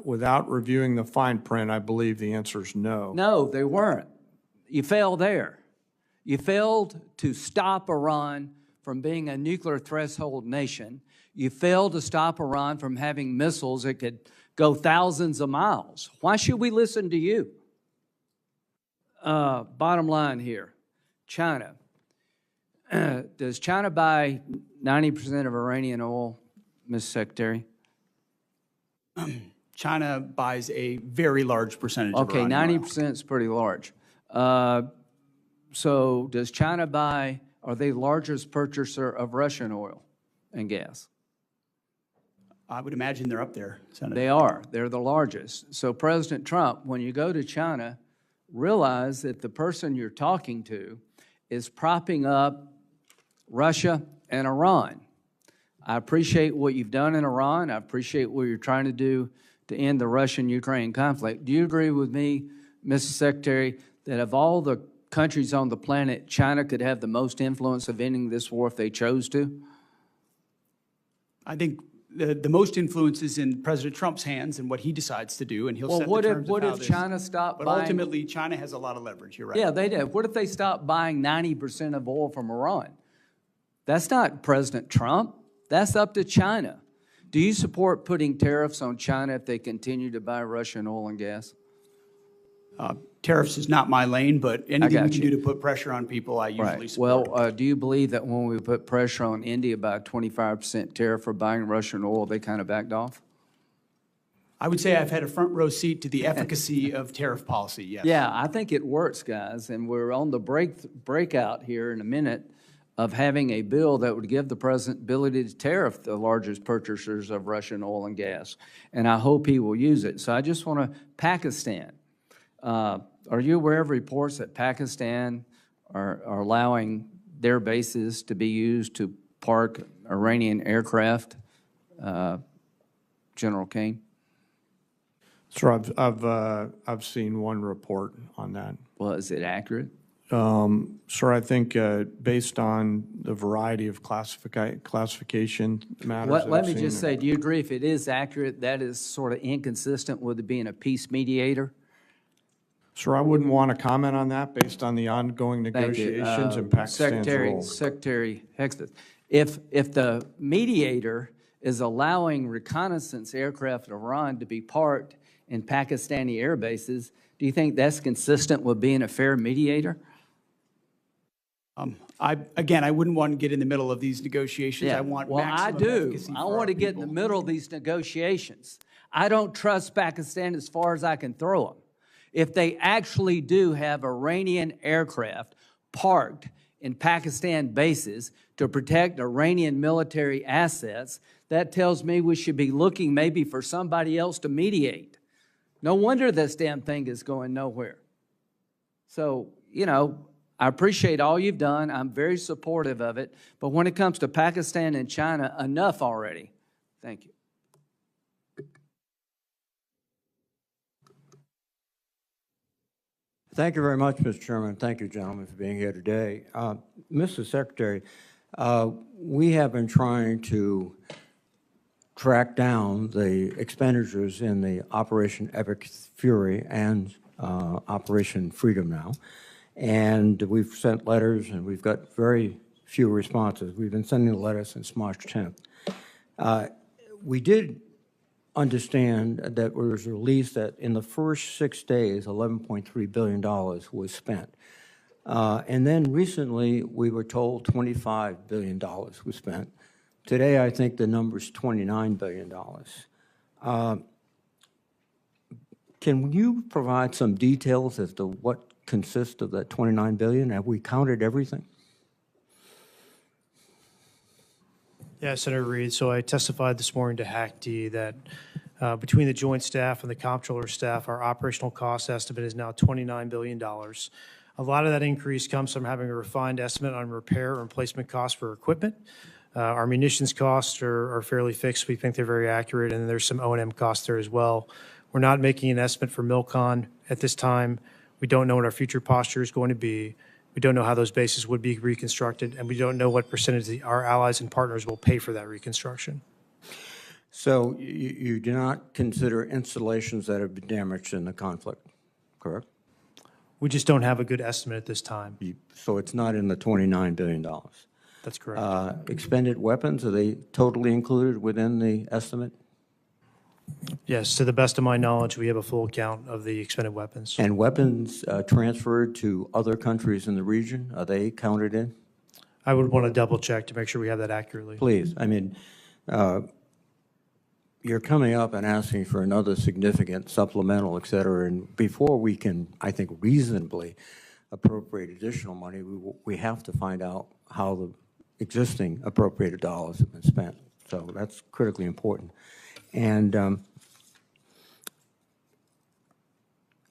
Without reviewing the fine print, I believe the answer is no. No, they weren't. You failed there. You failed to stop Iran from being a nuclear threshold nation. You failed to stop Iran from having missiles that could go thousands of miles. Why should we listen to you? Bottom line here, China. Does China buy 90% of Iranian oil, Ms. Secretary? China buys a very large percentage of Okay, Iranian oil. 90% is pretty large. So does China buy, are they the largest purchaser of Russian oil and gas? I would imagine they're up there, Senator. They are. They're the largest. So President Trump, when you go to China, realize that the person you're talking to is propping up Russia and Iran. I appreciate what you've done in Iran. I appreciate what you're trying to do to end the Russian-Ukraine conflict. Do you agree with me, Mr. Secretary, that of all the countries on the planet, China could have the most influence of ending this war if they chose to? I think the most influence is in President Trump's hands and what he decides to do, and he'll set the terms what of how if this. China stopped But buying? ultimately, China has a lot of leverage. You're right. Yeah, they did. What if they stopped buying 90% of oil from Iran? That's not President Trump. That's up to China. Do you support putting tariffs on China if they continue to buy Russian oil and gas? Tariffs is not my lane, but anything got we can you. do to put pressure on people, I usually support. Well, do you believe that when we put pressure on India by a 25% tariff for buying Russian oil, they kind of backed off? I would say I've had a front row seat to the efficacy of tariff policy, yes. Yeah, I think it works, guys, and we're on the breakout here in a minute of having a bill that would give the president ability to tariff the largest purchasers of Russian oil and gas, and I hope he will use it. So I just want to, Pakistan. Are you aware of reports that Pakistan are allowing their bases to be used to park Iranian aircraft, General Caine? Sir, I've seen one report on that. Well, is it accurate? Sir, I think based on the variety of classification matters. Let me just say, do you agree if it is accurate, that is sort of inconsistent with it being a peace mediator? Sir, I wouldn't want to comment on that based on the ongoing Thank you. negotiations and Pakistan's role. Secretary Hegseth, if the mediator is allowing reconnaissance aircraft in Iran to be parked in Pakistani air bases, do you think that's consistent with being a fair mediator? I wouldn't want to get in the middle of these negotiations. I want well, I maximum do. efficacy I for want our to get in people. the middle of these negotiations. I don't trust Pakistan as far as I can throw them. If they actually do have Iranian aircraft parked in Pakistan bases to protect Iranian military assets, that tells me we should be looking maybe for somebody else to mediate. No wonder this damn thing is going nowhere. So, you know, I appreciate all you've done. I'm very supportive of it. But when it comes to Pakistan and China, enough already. Thank you. Thank you very much, Mr. Chairman. Thank you, gentlemen, for being here today. Mr. Secretary, We have been trying to track down the expenditures in the Operation Epic Fury and Operation Freedom now. And we've sent letters, and we've got very few responses. We've been sending letters since March 10th. We did understand that there was a release that in the first 6 days, $11.3 billion was spent. And then recently, we were told $25 billion was spent. Today, I think the number is $29 billion. Can you provide some details as to what consists of that $29 billion? Have we counted everything? Yeah, Senator Reid. So I testified this morning to HACD that between the Joint Staff and the Comptroller staff, our operational cost estimate is now $29 billion. A lot of that increase comes from having a refined estimate on repair and replacement costs for equipment. Our munitions costs are fairly fixed. We think they're very accurate, and there's some O&M costs there as well. We're not making an estimate for MILCON at this time. We don't know what our future posture is going to be. We don't know how those bases would be reconstructed, and we don't know what percentage our allies and partners will pay for that reconstruction. So you do not consider installations that have been damaged in the conflict, correct? We just don't have a good estimate at this time. So it's not in the $29 billion? That's correct. Expended weapons, are they totally included within the estimate? Yes, to the best of my knowledge, we have a full count of the expended weapons. And weapons transferred to other countries in the region, are they counted in? I would want to double check to make sure we have that accurately. Please, I mean, you're coming up and asking for another significant supplemental, et cetera, and before we can, I think, reasonably appropriate additional money, we have to find out how the existing appropriated dollars have been spent. So that's critically important. And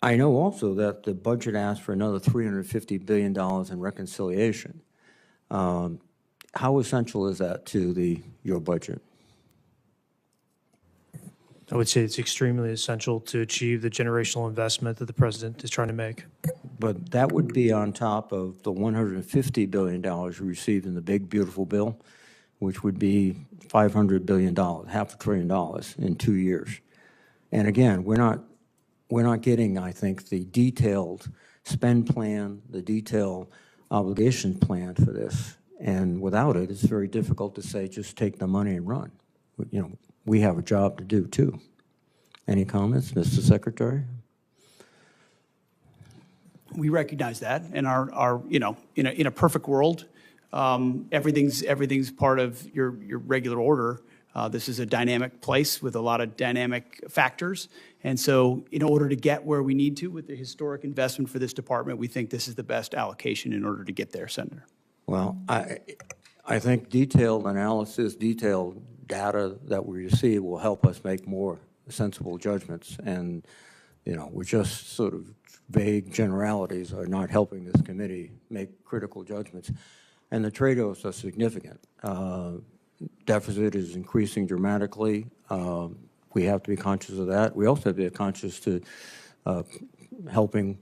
I know also that the budget asked for another $350 billion in reconciliation. How essential is that to your budget? I would say it's extremely essential to achieve the generational investment that the president is trying to make. But that would be on top of the $150 billion we received in the big, beautiful bill, which would be $500 billion, $500 billion in 2 years. And again, we're not getting, I think, the detailed spend plan, the detailed obligation plan for this. And without it, it's very difficult to say, just take the money and run. You know, we have a job to do, too. Any comments, Mr. Secretary? We recognize that, and our you know, in a perfect world, everything's part of your regular order. This is a dynamic place with a lot of dynamic factors, and so in order to get where we need to with the historic investment for this department, we think this is the best allocation in order to get there, Senator. Well, I think detailed analysis, detailed data that we receive will help us make more sensible judgments. And, you know, we're just sort of vague generalities are not helping this committee make critical judgments. And the trade-offs are significant. Deficit is increasing dramatically. We have to be conscious of that. We also have to be conscious to helping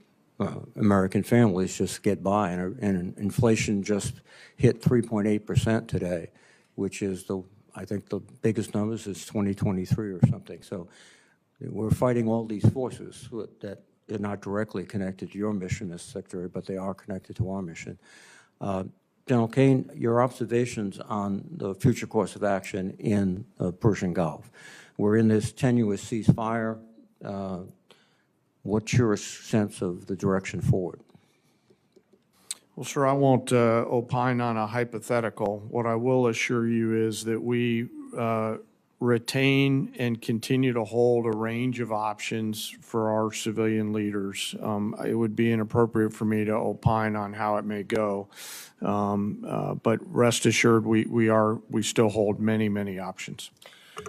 American families just get by. And inflation just hit 3.8% today, which is I think the biggest numbers is 2023 or something. So we're fighting all these forces that are not directly connected to your mission, Mr. Secretary, but they are connected to our mission. General Caine, your observations on the future course of action in the Persian Gulf. We're in this tenuous ceasefire. What's your sense of the direction forward? Well, sir, I won't opine on a hypothetical. What I will assure you is that we retain and continue to hold a range of options for our civilian leaders. It would be inappropriate for me to opine on how it may go, but rest assured we still hold many, many options.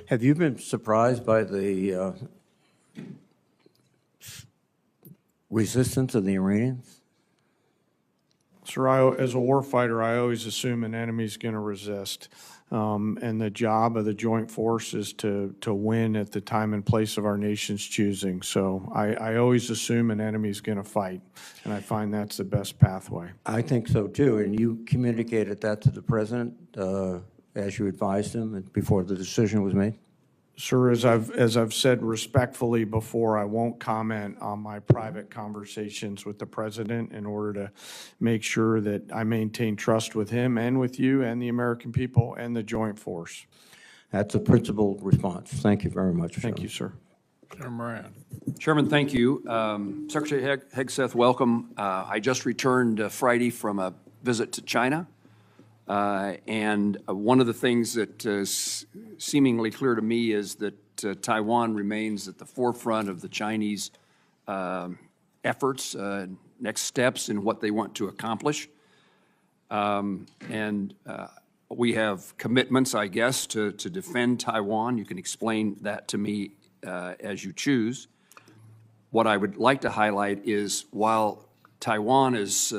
Have you been surprised by the resistance of the Iranians? Sir, as a warfighter, I always assume an enemy's going to resist. And the job of the joint force is to win at the time and place of our nation's choosing. So I always assume an enemy's going to fight, and I find that's the best pathway. I think so too, and you communicated that to the president as you advised him before the decision was made? Sir, as I've said respectfully before, I won't comment on my private conversations with the president in order to make sure that I maintain trust with him and with you and the American people and the joint force. That's a principled response. Thank you very much. Thank you, sir. Senator Moran. Chairman, thank you. Secretary Hegseth, welcome. I just returned Friday from a visit to China. And one of the things that is seemingly clear to me is that Taiwan remains at the forefront of the Chinese efforts, next steps in what they want to accomplish. We have commitments, I guess, to defend Taiwan. You can explain that to me as you choose. What I would like to highlight is while Taiwan is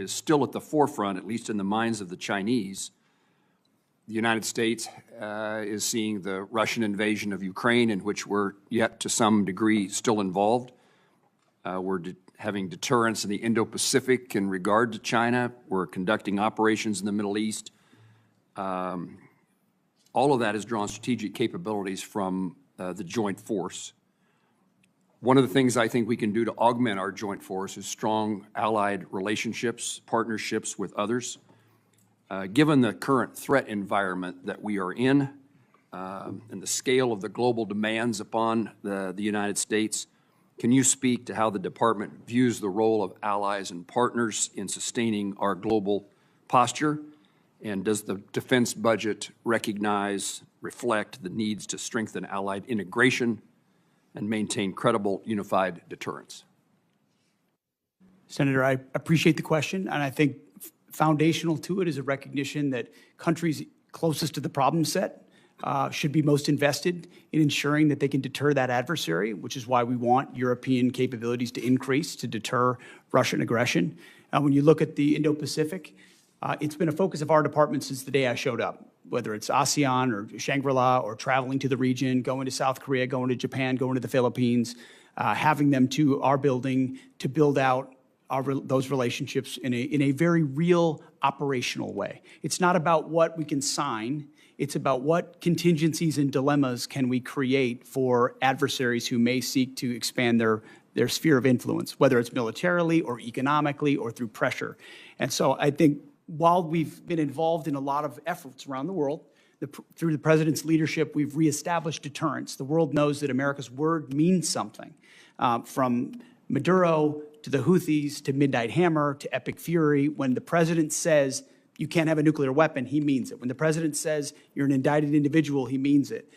still at the forefront, at least in the minds of the Chinese, the United States is seeing the Russian invasion of Ukraine, in which we're yet to some degree still involved. We're having deterrence in the Indo-Pacific in regard to China. We're conducting operations in the Middle East. All of that has drawn strategic capabilities from the joint force. One of the things I think we can do to augment our joint force is strong allied relationships, partnerships with others. Given the current threat environment that we are in and the scale of the global demands upon the United States, can you speak to how the department views the role of allies and partners in sustaining our global posture? And does the defense budget recognize, reflect the needs to strengthen allied integration and maintain credible unified deterrence? Senator, I appreciate the question, and I think foundational to it is a recognition that countries closest to the problem set should be most invested in ensuring that they can deter that adversary, which is why we want European capabilities to increase to deter Russian aggression. When you look at the Indo-Pacific, it's been a focus of our department since the day I showed up, whether it's ASEAN or Shangri-La or traveling to the region, going to South Korea, going to Japan, going to the Philippines, having them to our building to build out those relationships in a very real operational way. It's not about what we can sign. It's about what contingencies and dilemmas can we create for adversaries who may seek to expand their sphere of influence, whether it's militarily or economically or through pressure. And so I think while we've been involved in a lot of efforts around the world, through the president's leadership, we've reestablished deterrence. The world knows that America's word means something, from Maduro to the Houthis to Midnight Hammer to Epic Fury. When the president says you can't have a nuclear weapon, he means it. When the president says you're an indicted individual, he means it.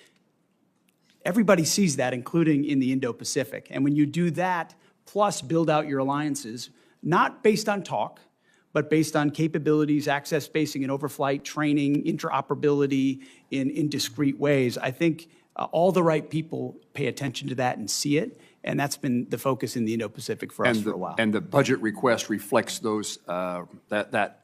Everybody sees that, including in the Indo-Pacific. And when you do that, plus build out your alliances, not based on talk, but based on capabilities, access, spacing, and overflight, training, interoperability in discrete ways, I think all the right people pay attention to that and see it. And that's been the focus in the Indo-Pacific for us for a while. And the budget request reflects those that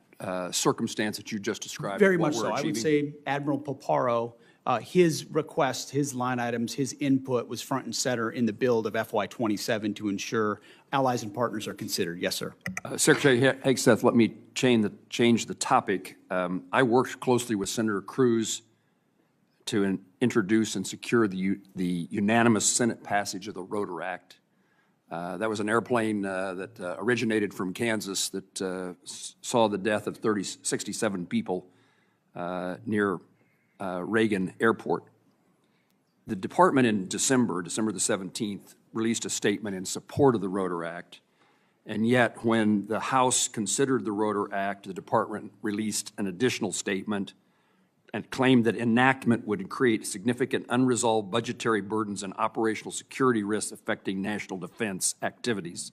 circumstance that you just described. Very much so. I would say Admiral Poparo, his request, his line items, his input was front and center in the build of FY27 to ensure allies and partners are considered. Yes, sir. Secretary Hegseth, let me change the topic. I worked closely with Senator Cruz to introduce and secure the unanimous Senate passage of the Rotor Act. That was an airplane that originated from Kansas that saw the death of 67 people near Reagan Airport. The department in December the 17th, released a statement in support of the Rotor Act, and yet when the House considered the Rotor Act, the department released an additional statement and claimed that enactment would create significant unresolved budgetary burdens and operational security risks affecting national defense activities.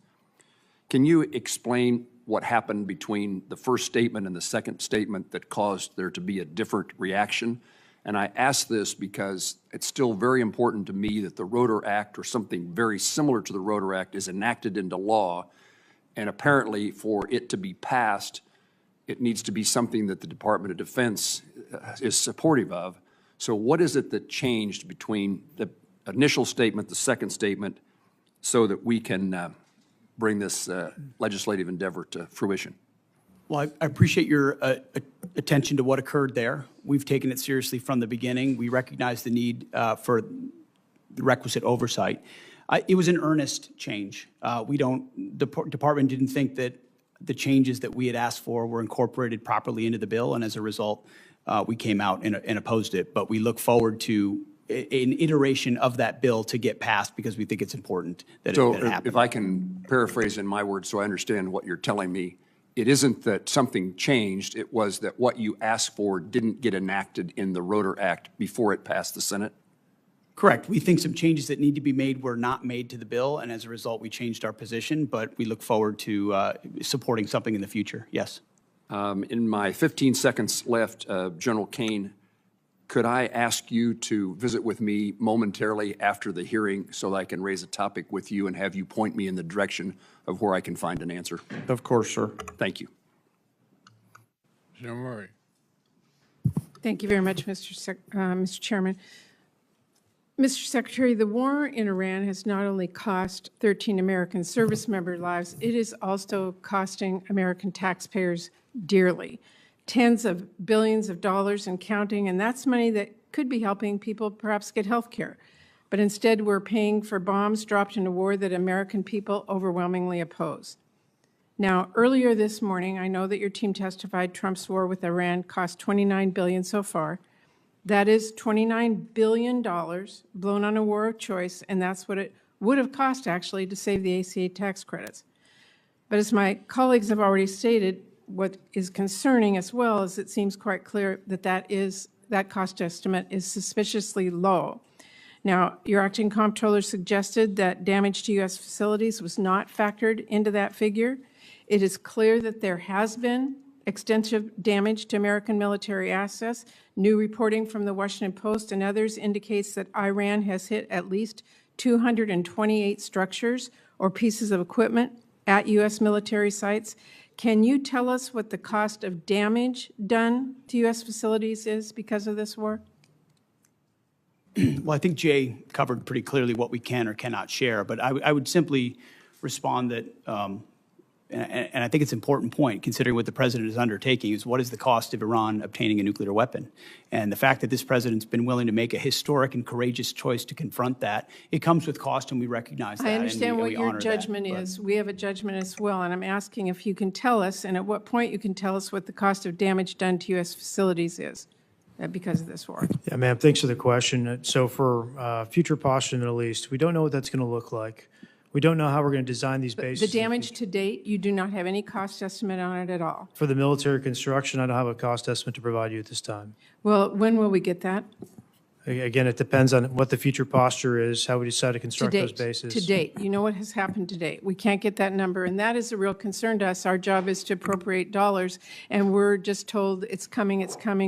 Can you explain what happened between the first statement and the second statement that caused there to be a different reaction? And I ask this because it's still very important to me that the Rotor Act or something very similar to the Rotor Act is enacted into law, and apparently for it to be passed, it needs to be something that the Department of Defense is supportive of. So what is it that changed between the initial statement, the second statement, so that we can bring this legislative endeavor to fruition? Well, I appreciate your attention to what occurred there. We've taken it seriously from the beginning. We recognize the need for the requisite oversight. It was an earnest change. The department didn't think that the changes that we had asked for were incorporated properly into the bill, and as a result, we came out and opposed it. But we look forward to an iteration of that bill to get passed because we think it's important that it happen. If I can paraphrase in my words so I understand what you're telling me, it isn't that something changed, it was that what you asked for didn't get enacted in the Rotor Act before it passed the Senate? Correct. We think some changes that need to be made were not made to the bill, and as a result, we changed our position, but we look forward to supporting something in the future. Yes. In my 15 seconds left, General Caine, could I ask you to visit with me momentarily after the hearing so that I can raise a topic with you and have you point me in the direction of where I can find an answer? Of course, sir. Thank you. Senator Murray. Thank you very much, Mr. Chairman. Mr. Secretary, the war in Iran has not only cost 13 American service member lives, it is also costing American taxpayers dearly. Tens of billions of dollars and counting, and that's money that could be helping people perhaps get health care. But instead, we're paying for bombs dropped in a war that American people overwhelmingly oppose. Now, earlier this morning, I know that your team testified Trump's war with Iran cost $29 billion so far. That is $29 billion blown on a war of choice, and that's what it would have cost, actually, to save the ACA tax credits. But as my colleagues have already stated, what is concerning as well is it seems quite clear that that cost estimate is suspiciously low. Now, your acting comptroller suggested that damage to U.S. facilities was not factored into that figure. It is clear that there has been extensive damage to American military assets. New reporting from the Washington Post and others indicates that Iran has hit at least 228 structures or pieces of equipment at U.S. military sites. Can you tell us what the cost of damage done to U.S. facilities is because of this war? Well, I think Jay covered pretty clearly what we can or cannot share, but I would simply respond that, and I think it's an important point, considering what the president is undertaking, is what is the cost of Iran obtaining a nuclear weapon? And the fact that this president's been willing to make a historic and courageous choice to confront that, it comes with cost, and we recognize that. I understand and what we your honor judgment that, is. We have a judgment as well, and I'm asking if you can tell us, and at what point you can tell us what the cost of damage done to U.S. facilities is because of this war. Yeah, ma'am, thanks for the question. So for future posture in the Middle East, we don't know what that's going to look like. We don't know how we're going to design these bases. The damage to date, you do not have any cost estimate on it at all. For the military construction, I don't have a cost estimate to provide you at this time. Well, when will we get that? Again, it depends on what the future posture is, how we decide to construct those bases. To date, you know what has happened to date. We can't get that number, and that is a real concern to us. Our job is to appropriate dollars, and we're just told it's coming,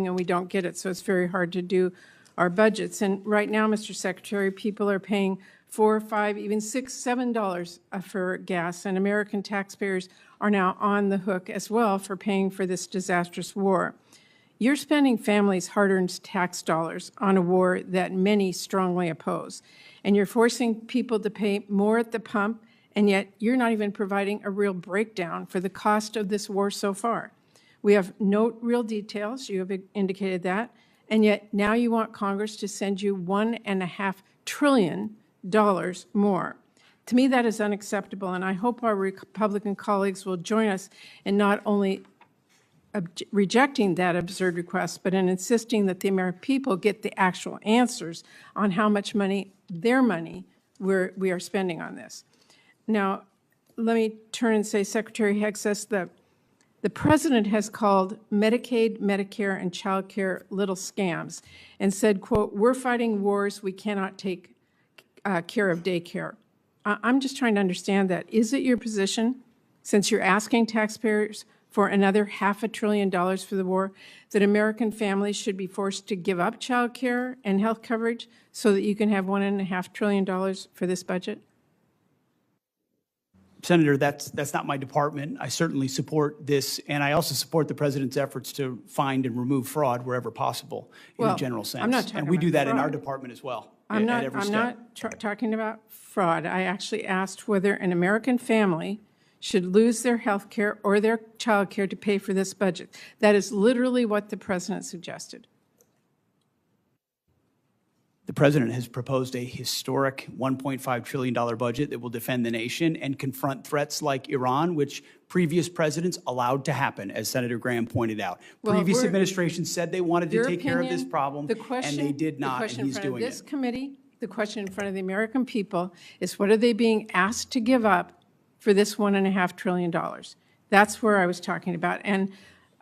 and we don't get it, so it's very hard to do our budgets. And right now, Mr. Secretary, people are paying $4, $5, even $6, $7 for gas, and American taxpayers are now on the hook as well for paying for this disastrous war. You're spending families' hard-earned tax dollars on a war that many strongly oppose, and you're forcing people to pay more at the pump, and yet you're not even providing a real breakdown for the cost of this war so far. We have no real details, you have indicated that, and yet now you want Congress to send you $1.5 trillion more. To me, that is unacceptable, and I hope our Republican colleagues will join us in not only rejecting that absurd request, but in insisting that the American people get the actual answers on how much money, their money, we are spending on this. Now, let me turn and say, Secretary Hegseth, the president has called Medicaid, Medicare, and child care little scams and said, quote, we're fighting wars, we cannot take care of daycare. I'm just trying to understand that. Is it your position, since you're asking taxpayers for another $500 billion for the war, that American families should be forced to give up child care and health coverage so that you can have $1.5 trillion for this budget? Senator, that's not my department. I certainly support this, and I also support the president's efforts to find and remove fraud wherever possible in a Well, general sense. I'm not talking And we do about that in our fraud. department as well. I'm at every step. not talking about fraud. I actually asked whether an American family should lose their health care or their child care to pay for this budget. That is literally what the president suggested. The president has proposed a historic $1.5 trillion budget that will defend the nation and confront threats like Iran, which previous presidents allowed to happen, as Senator Graham pointed out. Well, Previous administrations said they wanted to Your take care of this opinion, problem, the question, and they did the not, question and he's in front doing of this it. committee, the question in front of the American people is, what are they being asked to give up for this $1.5 trillion? That's where I was talking about. And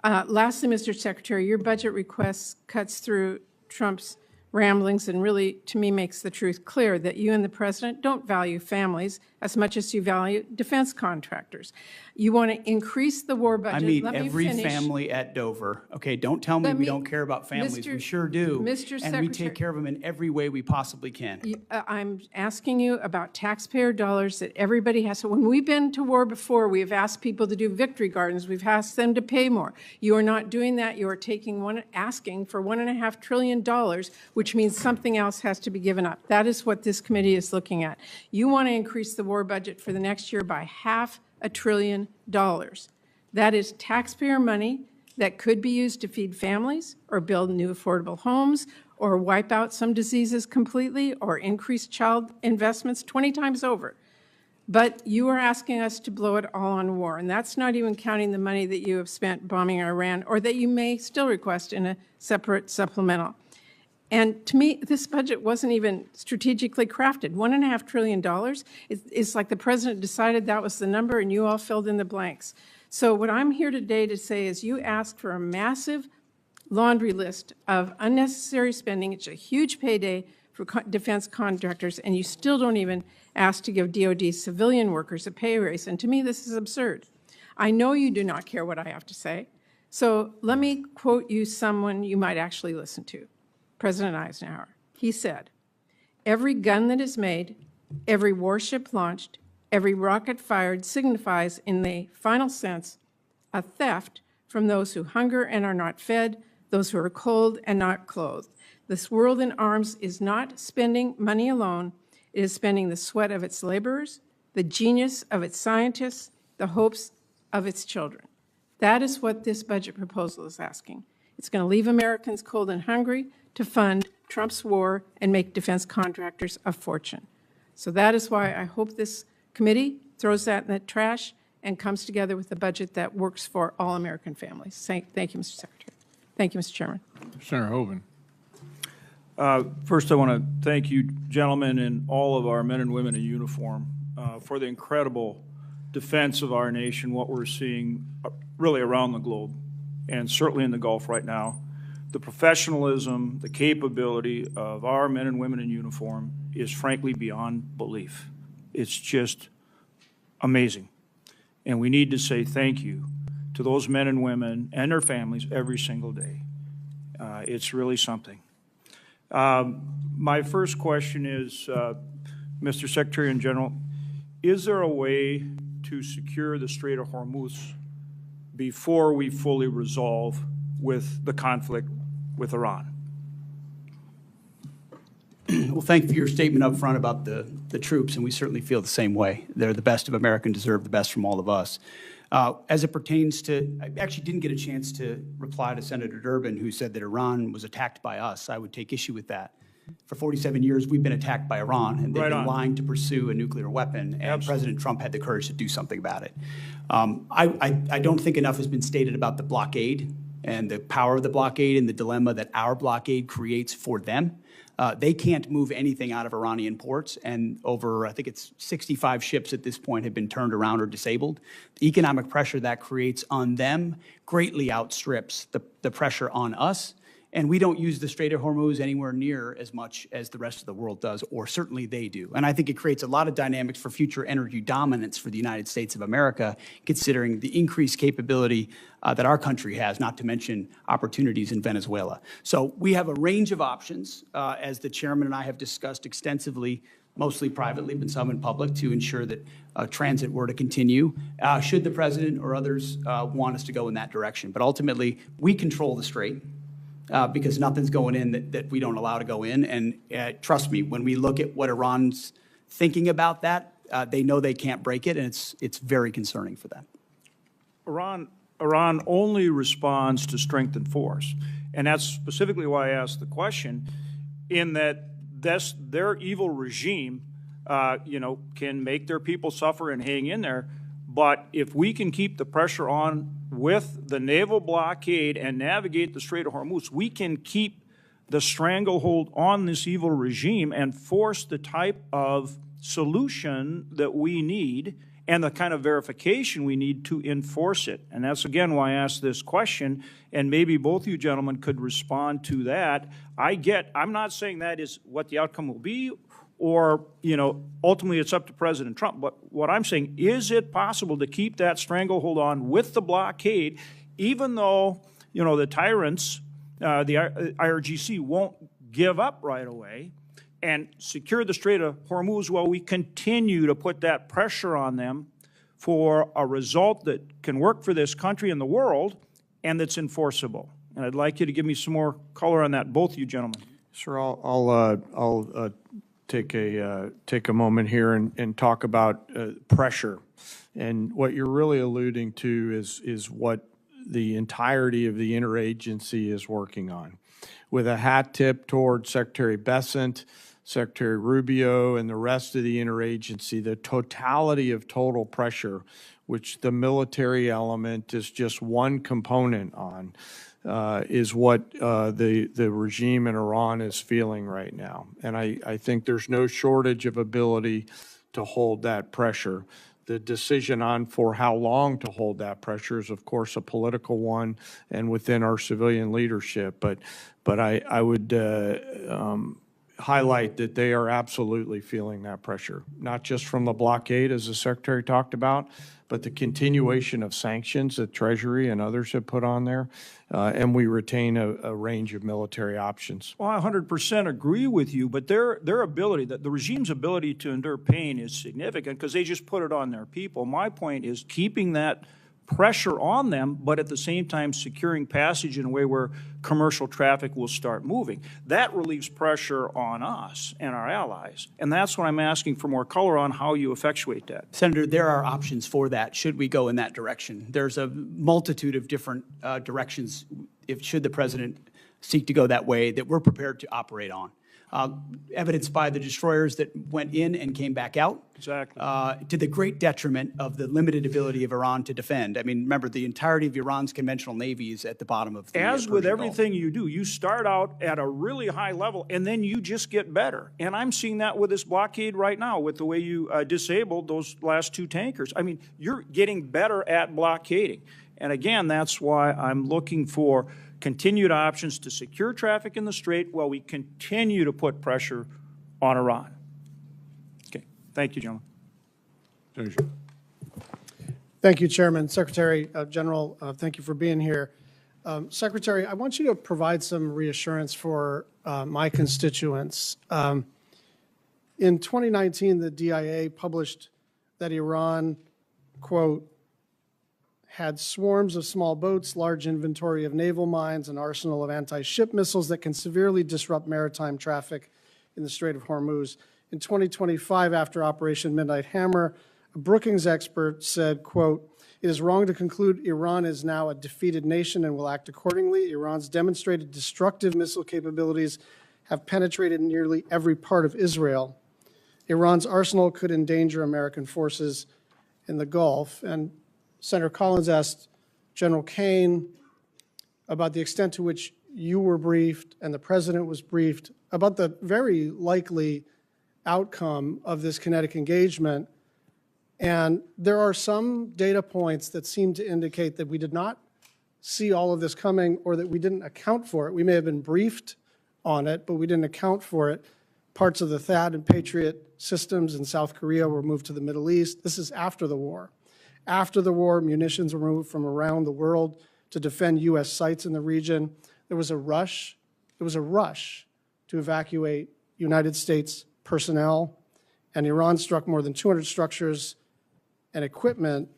lastly, Mr. Secretary, your budget request cuts through Trump's ramblings and really, to me, makes the truth clear that you and the president don't value families as much as you value defense contractors. You want to increase the war budget. I meet Let me every finish. family at Dover. Okay, don't tell me Let we me- don't care about families. Mr. We sure do. Mr. And we Secretary- take care of them in every way we possibly can. I'm asking you about taxpayer dollars that everybody has. So when we've been to war before, we have asked people to do victory gardens. We've asked them to pay more. You are not doing that. You are asking for $1.5 trillion, which means something else has to be given up. That is what this committee is looking at. You want to increase the war budget for the next year by $500 billion. That is taxpayer money that could be used to feed families or build new affordable homes or wipe out some diseases completely or increase child investments 20 times over. But you are asking us to blow it all on war, and that's not even counting the money that you have spent bombing Iran or that you may still request in a separate supplemental. And to me, this budget wasn't even strategically crafted. $1.5 trillion is like the president decided that was the number and you all filled in the blanks. So what I'm here today to say is you asked for a massive laundry list of unnecessary spending. It's a huge payday for defense contractors, and you still don't even ask to give DOD civilian workers a pay raise. And to me, this is absurd. I know you do not care what I have to say. So let me quote you someone you might actually listen to. President Eisenhower. He said, "Every gun that is made, every warship launched, every rocket fired signifies in the final sense a theft from those who hunger and are not fed, those who are cold and not clothed. This world in arms is not spending money alone. It is spending the sweat of its laborers, the genius of its scientists, the hopes of its children." That is what this budget proposal is asking. It's going to leave Americans cold and hungry to fund Trump's war and make defense contractors a fortune. So that is why I hope this committee throws that in the trash and comes together with a budget that works for all American families. Thank you, Mr. Secretary. Thank you, Mr. Chairman. Senator Hoven. First, I want to thank you, gentlemen, and all of our men and women in uniform for the incredible defense of our nation, what we're seeing really around the globe, and certainly in the Gulf right now. The professionalism, the capability of our men and women in uniform is frankly beyond belief. It's just amazing. And we need to say thank you to those men and women and their families every single day. It's really something. My first question is, Mr. Secretary and General, is there a way to secure the Strait of Hormuz before we fully resolve with the conflict with Iran? Well, thank you for your statement up front about the troops, and we certainly feel the same way. They're the best of America and deserve the best from all of us. As it pertains to, I actually didn't get a chance to reply to Senator Durbin, who said that Iran was attacked by us. I would take issue with that. For 47 years, we've been attacked by Iran, and they've been lying to pursue a nuclear weapon, and President Trump had the courage to do something about it. I don't think enough has been stated about the blockade and the power of the blockade and the dilemma that our blockade creates for them. They can't move anything out of Iranian ports, and over, I think it's 65 ships at this point have been turned around or disabled. The economic pressure that creates on them greatly outstrips the pressure on us. And we don't use the Strait of Hormuz anywhere near as much as the rest of the world does, or certainly they do. And I think it creates a lot of dynamics for future energy dominance for the United States of America, considering the increased capability that our country has, not to mention opportunities in Venezuela. So we have a range of options, as the chairman and I have discussed extensively mostly privately, but some in public, to ensure that transit were to continue, should the president or others want us to go in that direction. But ultimately, we control the strait because nothing's going in that we don't allow to go in. And trust me, when we look at what Iran's thinking about that, they know they can't break it, and it's very concerning for them. Iran only responds to strength and force. And that's specifically why I asked the question, in that their evil regime, can make their people suffer and hang in there. But if we can keep the pressure on with the naval blockade and navigate the Strait of Hormuz, we can keep the stranglehold on this evil regime and force the type of solution that we need and the kind of verification we need to enforce it. And that's, again, why I asked this question, and maybe both of you gentlemen could respond to that. I'm not saying that is what the outcome will be, or, ultimately it's up to President Trump. But what I'm saying, is it possible to keep that stranglehold on with the blockade, even though, the tyrants, the IRGC, won't give up right away, and secure the Strait of Hormuz while we continue to put that pressure on them for a result that can work for this country and the world and that's enforceable? And I'd like you to give me some more color on that, both of you gentlemen. Sir, I'll take a moment here and talk about pressure. And what you're really alluding to is what the entirety of the interagency is working on, with a hat tip toward Secretary Bessent, Secretary Rubio, and the rest of the interagency. The totality of total pressure, which the military element is just one component on, is what the regime in Iran is feeling right now. And I think there's no shortage of ability to hold that pressure. The decision on for how long to hold that pressure is, of course, a political one and within our civilian leadership. But I would highlight that they are absolutely feeling that pressure, not just from the blockade, as the Secretary talked about, but the continuation of sanctions that Treasury and others have put on there, and we retain a range of military options. Well, I 100% agree with you, but their ability, the regime's ability to endure pain is significant because they just put it on their people. My point is keeping that pressure on them, but at the same time securing passage in a way where commercial traffic will start moving. That relieves pressure on us and our allies, and that's what I'm asking for more color on how you effectuate that. Senator, there are options for that should we go in that direction. There's a multitude of different directions, should the president seek to go that way, that we're prepared to operate on. Evidenced by the destroyers that went in and came back out. Exactly. To the great detriment of the limited ability of Iran to defend. I mean, remember, the entirety of Iran's conventional navy is at the bottom of the As with Persian everything you do, you start out at a really high level, and then you just get better. And I'm seeing that with this blockade right now, with the way you disabled those last two tankers. I mean, you're getting better at blockading. And again, that's why I'm looking for continued options to secure traffic in the Strait while we continue to put pressure on Iran. Okay. Thank you, gentlemen. Thank you. Thank you, Chairman. Secretary General, thank you for being here. Secretary, I want you to provide some reassurance for my constituents. In 2019, the DIA published that Iran, quote, had swarms of small boats, large inventory of naval mines, an arsenal of anti-ship missiles that can severely disrupt maritime traffic in the Strait of Hormuz. In 2025, after Operation Midnight Hammer, a Brookings expert said, quote, "It is wrong to conclude Iran is now a defeated nation and will act accordingly. Iran's demonstrated destructive missile capabilities have penetrated nearly every part of Israel. Iran's arsenal could endanger American forces in the Gulf." And Senator Collins asked General Caine about the extent to which you were briefed and the president was briefed about the very likely outcome of this kinetic engagement. And there are some data points that seem to indicate that we did not see all of this coming, or that we didn't account for it. We may have been briefed on it, but we didn't account for it. Parts of the THAAD and Patriot systems in South Korea were moved to the Middle East. This is after the war. After the war, munitions were moved from around the world to defend U.S. sites in the region. There was a rush. It was a rush to evacuate United States personnel and Iran struck more than 200 structures and equipment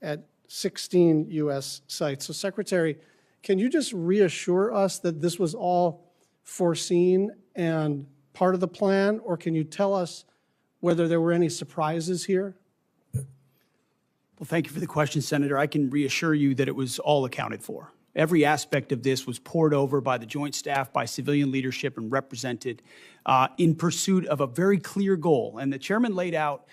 at 16 U.S. sites. So, Secretary, can you just reassure us that this was all foreseen and part of the plan, or can you tell us whether there were any surprises here? Well, thank you for the question, Senator. I can reassure you that it was all accounted for. Every aspect of this was poured over by the Joint Staff, by civilian leadership, and represented in pursuit of a very clear goal. And the chairman laid out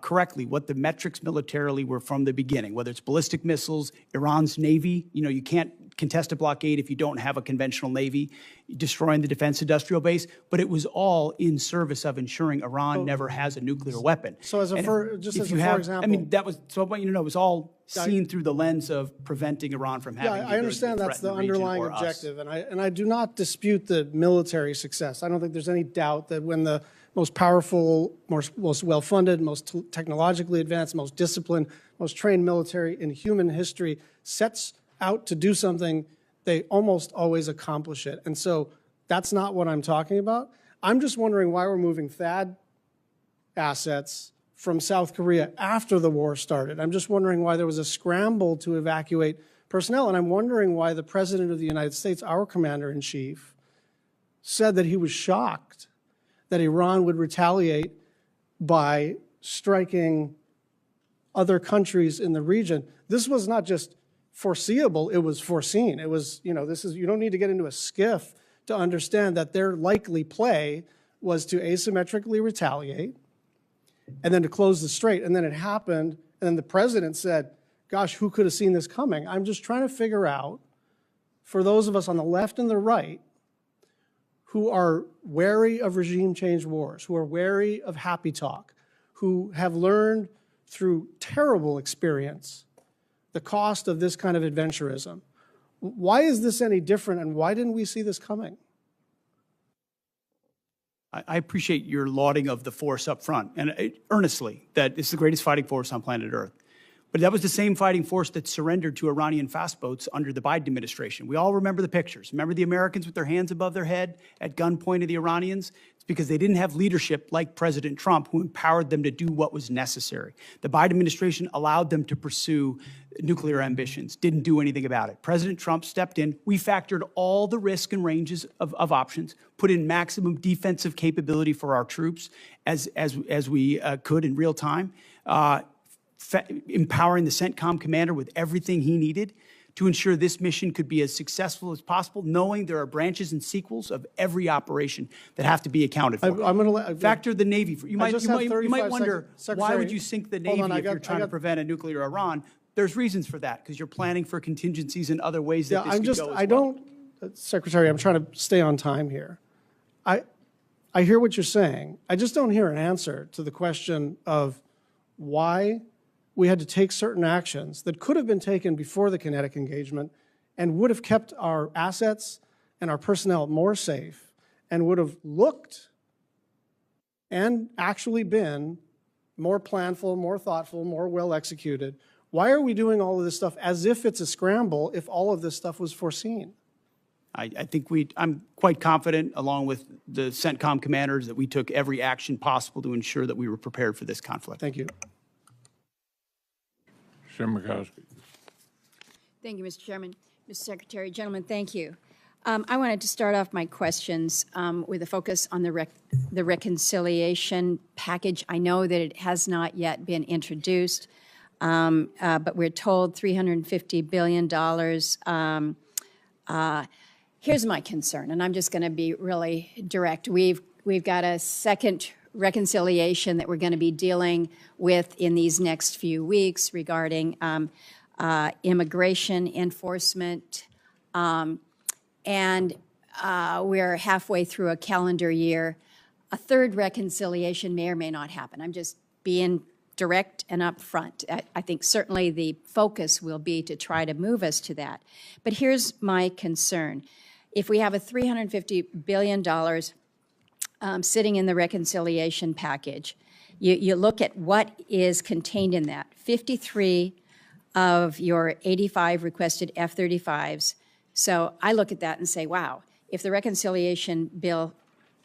correctly what the metrics militarily were from the beginning, whether it's ballistic missiles, Iran's Navy. You know, you can't contest a blockade if you don't have a conventional Navy, destroying the defense industrial base. But it was all in service of ensuring Iran never has a nuclear weapon. So as a for example. I mean, that was, so I want you to know, it was all seen through the lens of preventing Iran from having I understand that's the underlying objective, and I do not dispute the military success. I don't think there's any doubt that when the most powerful, most well-funded, most technologically advanced, most disciplined, most trained military in human history sets out to do something, they almost always accomplish it. And so that's not what I'm talking about. I'm just wondering why we're moving THAAD assets from South Korea after the war started. I'm just wondering why there was a scramble to evacuate personnel, and I'm wondering why the President of the United States, our Commander-in-Chief, said that he was shocked that Iran would retaliate by striking other countries in the region. This was not just foreseeable, it was foreseen. It was, you know, you don't need to get into a skiff to understand that their likely play was to asymmetrically retaliate and then to close the strait. And then it happened, and then the president said, gosh, who could have seen this coming? I'm just trying to figure out, for those of us on the left and the right who are wary of regime change wars, who are wary of happy talk, who have learned through terrible experience the cost of this kind of adventurism, why is this any different, and why didn't we see this coming? I appreciate your lauding of the force up front, and earnestly, that it's the greatest fighting force on planet Earth. But that was the same fighting force that surrendered to Iranian fast boats under the Biden administration. We all remember the pictures. Remember the Americans with their hands above their head at gunpoint of the Iranians? It's because they didn't have leadership like President Trump, who empowered them to do what was necessary. The Biden administration allowed them to pursue nuclear ambitions, didn't do anything about it. President Trump stepped in. We factored all the risk and ranges of options, put in maximum defensive capability for our troops as we could in real time, empowering the CENTCOM commander with everything he needed to ensure this mission could be as successful as possible, knowing there are branches and sequels of every operation that have to be accounted for. I'm going to factor the Navy. You might wonder, why would you sink the Navy if you're trying to prevent a nuclear Iran? There's reasons for that, because you're planning for contingencies in other ways that this could go as well. Secretary, I'm trying to stay on time here. I hear what you're saying. I just don't hear an answer to the question of why we had to take certain actions that could have been taken before the kinetic engagement and would have kept our assets and our personnel more safe and would have looked and actually been more planful, more thoughtful, more well executed. Why are we doing all of this stuff as if it's a scramble if all of this stuff was foreseen? I think I'm quite confident, along with the CENTCOM commanders, that we took every action possible to ensure that we were prepared for this conflict. Thank you. Thank you, Mr. Chairman. Mr. Secretary, gentlemen, thank you. I wanted to start off my questions with a focus on the reconciliation package. I know that it has not yet been introduced, but we're told $350 billion. Here's my concern, and I'm just going to be really direct. We've got a second reconciliation that we're going to be dealing with in these next few weeks regarding immigration enforcement, and we're halfway through a calendar year. A third reconciliation may or may not happen. I'm just being direct and upfront. I think certainly the focus will be to try to move us to that. But here's my concern. If we have a $350 billion sitting in the reconciliation package, you look at what is contained in that. 53 of your 85 requested F-35s. So I look at that and say, wow, if the reconciliation bill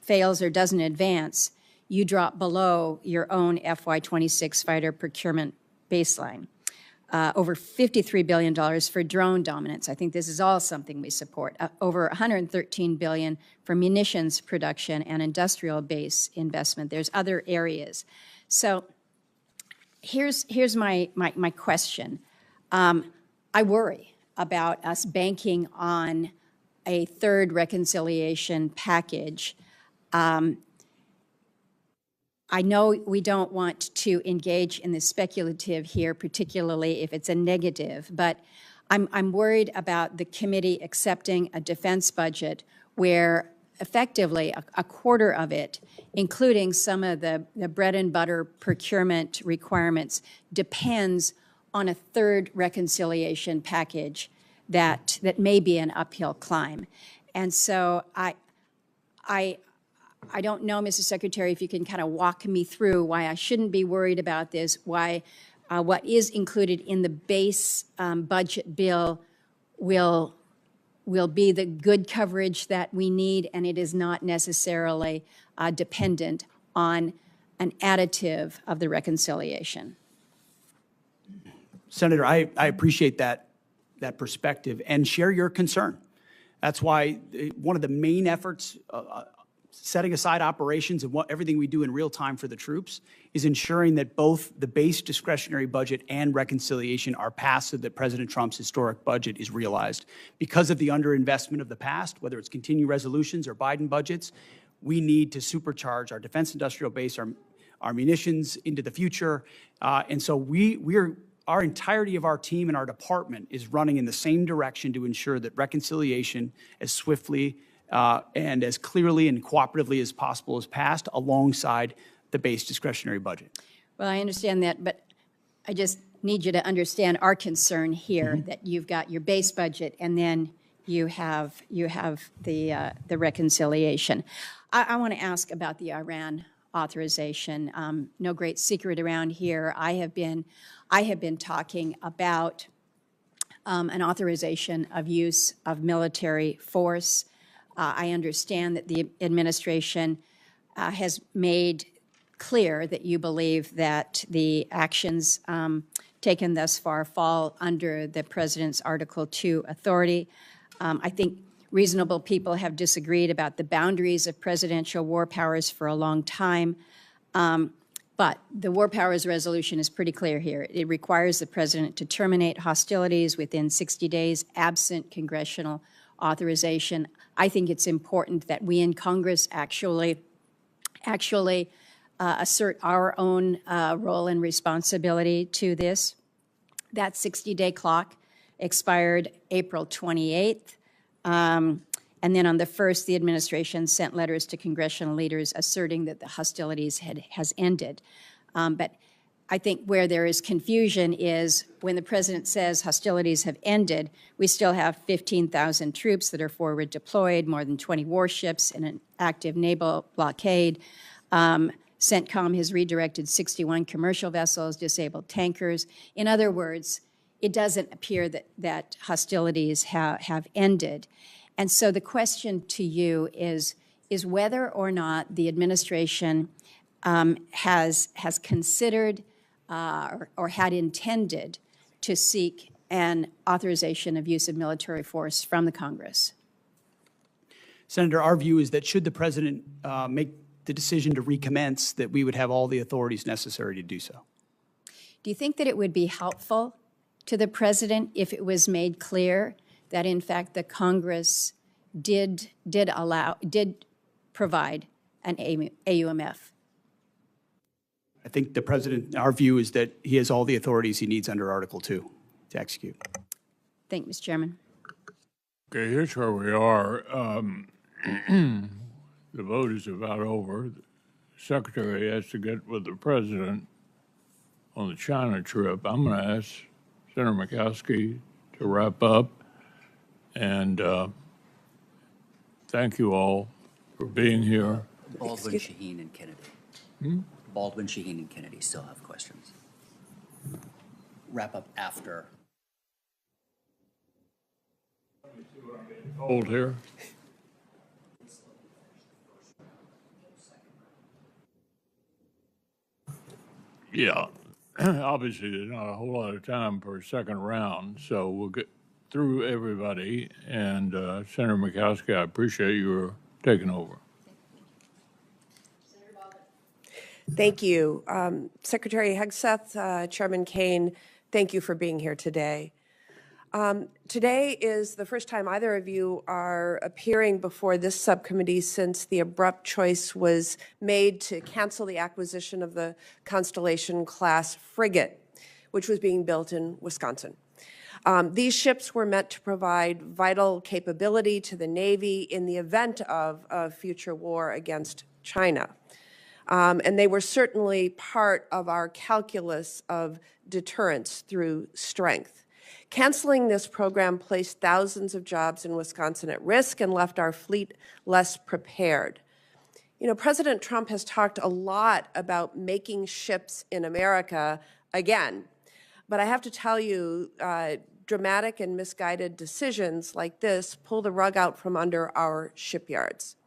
fails or doesn't advance, you drop below your own FY26 fighter procurement baseline. Over $53 billion for drone dominance. I think this is all something we support. Over $113 billion for munitions production and industrial base investment. There's other areas. So here's my question. I worry about us banking on a third reconciliation package. I know we don't want to engage in the speculative here, particularly if it's a negative, but I'm worried about the committee accepting a defense budget where effectively a quarter of it, including some of the bread and butter procurement requirements, depends on a third reconciliation package that may be an uphill climb. And so I don't know, Mr. Secretary, if you can kind of walk me through why I shouldn't be worried about this, why what is included in the base budget bill will be the good coverage that we need, and it is not necessarily dependent on an additive of the reconciliation. Senator, I appreciate that perspective and share your concern. That's why one of the main efforts, setting aside operations and everything we do in real time for the troops, is ensuring that both the base discretionary budget and reconciliation are passed so that President Trump's historic budget is realized. Because of the underinvestment of the past, whether it's continuing resolutions or Biden budgets, we need to supercharge our defense industrial base, our munitions into the future. And so our entirety of our team and our department is running in the same direction to ensure that reconciliation as swiftly and as clearly and cooperatively as possible is passed alongside the base discretionary budget. Well, I understand that, but I just need you to understand our concern here, that you've got your base budget and then you have the reconciliation. I want to ask about the Iran authorization. No great secret around here. I have been talking about an authorization of use of military force. I understand that the administration has made clear that you believe that the actions taken thus far fall under the President's Article 2 authority. I think reasonable people have disagreed about the boundaries of presidential war powers for a long time. But the War Powers Resolution is pretty clear here. It requires the President to terminate hostilities within 60 days, absent congressional authorization. I think it's important that we in Congress actually assert our own role and responsibility to this. That 60-day clock expired April 28th. And then on the 1st, the administration sent letters to congressional leaders asserting that the hostilities has ended. But I think where there is confusion is when the President says hostilities have ended, we still have 15,000 troops that are forward deployed, more than 20 warships in an active naval blockade. CENTCOM has redirected 61 commercial vessels, disabled tankers. In other words, it doesn't appear that hostilities have ended. And so the question to you is whether or not the administration has considered or had intended to seek an authorization of use of military force from the Congress. Senator, our view is that should the President make the decision to recommence, that we would have all the authorities necessary to do so. Do you think that it would be helpful to the President if it was made clear that, in fact, the Congress did provide an AUMF? I think the President, our view is that he has all the authorities he needs under Article 2 to execute. Thank you, Mr. Chairman. Okay, here's where we are. The vote is about over. The Secretary has to get with the President on the China trip. I'm going to ask Senator Murkowski to wrap up. And thank you all for being here. Baldwin, Shaheen, and Kennedy. Baldwin, Shaheen, and Kennedy still have questions. Wrap up after. Hold here. Yeah, obviously, there's not a whole lot of time for a second round, so we'll get through everybody. And Senator Murkowski, I appreciate your taking over. Thank you. Secretary Hegseth, Chairman Caine, thank you for being here today. Today is the first time either of you are appearing before this subcommittee since the abrupt choice was made to cancel the acquisition of the Constellation-class frigate, which was being built in Wisconsin. These ships were meant to provide vital capability to the Navy in the event of a future war against China. And they were certainly part of our calculus of deterrence through strength. Canceling this program placed thousands of jobs in Wisconsin at risk and left our fleet less prepared. You know, President Trump has talked a lot about making ships in America again. But I have to tell you, dramatic and misguided decisions like this pull the rug out from under our shipyards.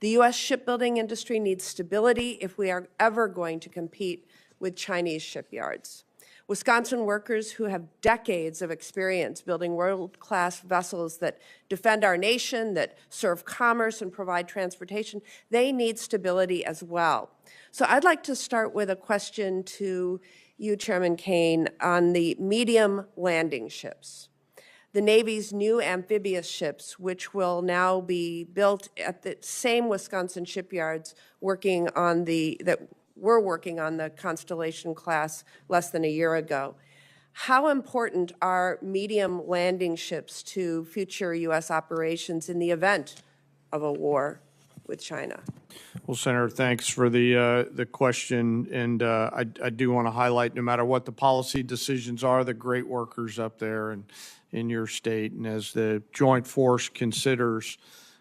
The U.S. shipbuilding industry needs stability if we are ever going to compete with Chinese shipyards. Wisconsin workers who have decades of experience building world-class vessels that defend our nation, that serve commerce and provide transportation, they need stability as well. So I'd like to start with a question to you, Chairman Caine, on the medium landing ships. The Navy's new amphibious ships, which will now be built at the same Wisconsin shipyards that were working on the Constellation class less than a year ago. How important are medium landing ships to future U.S. operations in the event of a war with China? Well, Senator, thanks for the question, and I do want to highlight, no matter what the policy decisions are, the great workers up there and in your state, and as the Joint Force considers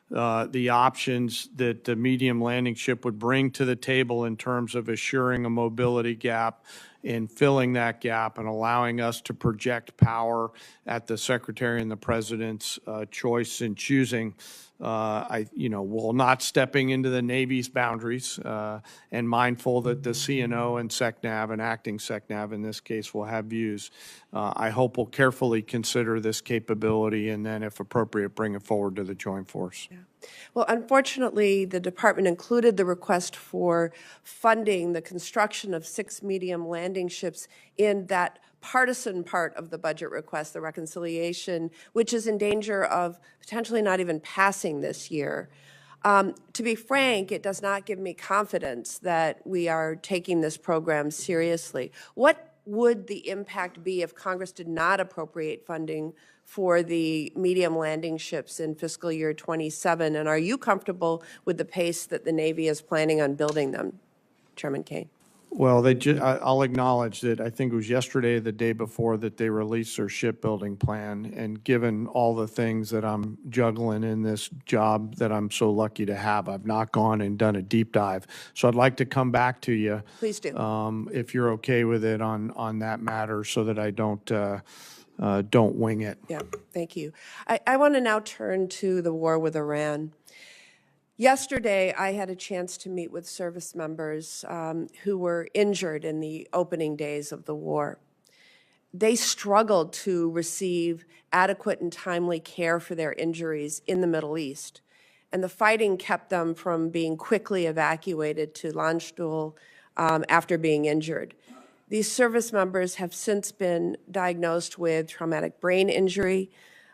the options that the medium landing ship would bring to the table in terms of assuring a mobility gap and filling that gap and allowing us to project power at the Secretary and the President's choice in choosing, while not stepping into the Navy's boundaries and mindful that the CNO and SECNAV and acting SECNAV in this case will have views. I hope we'll carefully consider this capability and then, if appropriate, bring it forward to the Joint Force. Yeah. Well, unfortunately, the department included the request for funding the construction of 6 medium landing ships in that partisan part of the budget request, the reconciliation, which is in danger of potentially not even passing this year. To be frank, it does not give me confidence that we are taking this program seriously. What would the impact be if Congress did not appropriate funding for the medium landing ships in fiscal year 27? And are you comfortable with the pace that the Navy is planning on building them, Chairman Caine? Well, I'll acknowledge that I think it was yesterday or the day before that they released their shipbuilding plan. And given all the things that I'm juggling in this job that I'm so lucky to have, I've not gone and done a deep dive. So I'd like to come back to you. Please do. If you're okay with it on that matter, so that I don't wing it. Yeah, thank you. I want to now turn to the war with Iran. Yesterday, I had a chance to meet with service members who were injured in the opening days of the war. They struggled to receive adequate and timely care for their injuries in the Middle East, and the fighting kept them from being quickly evacuated to Landstuhl after being injured. These service members have since been diagnosed with traumatic brain injury,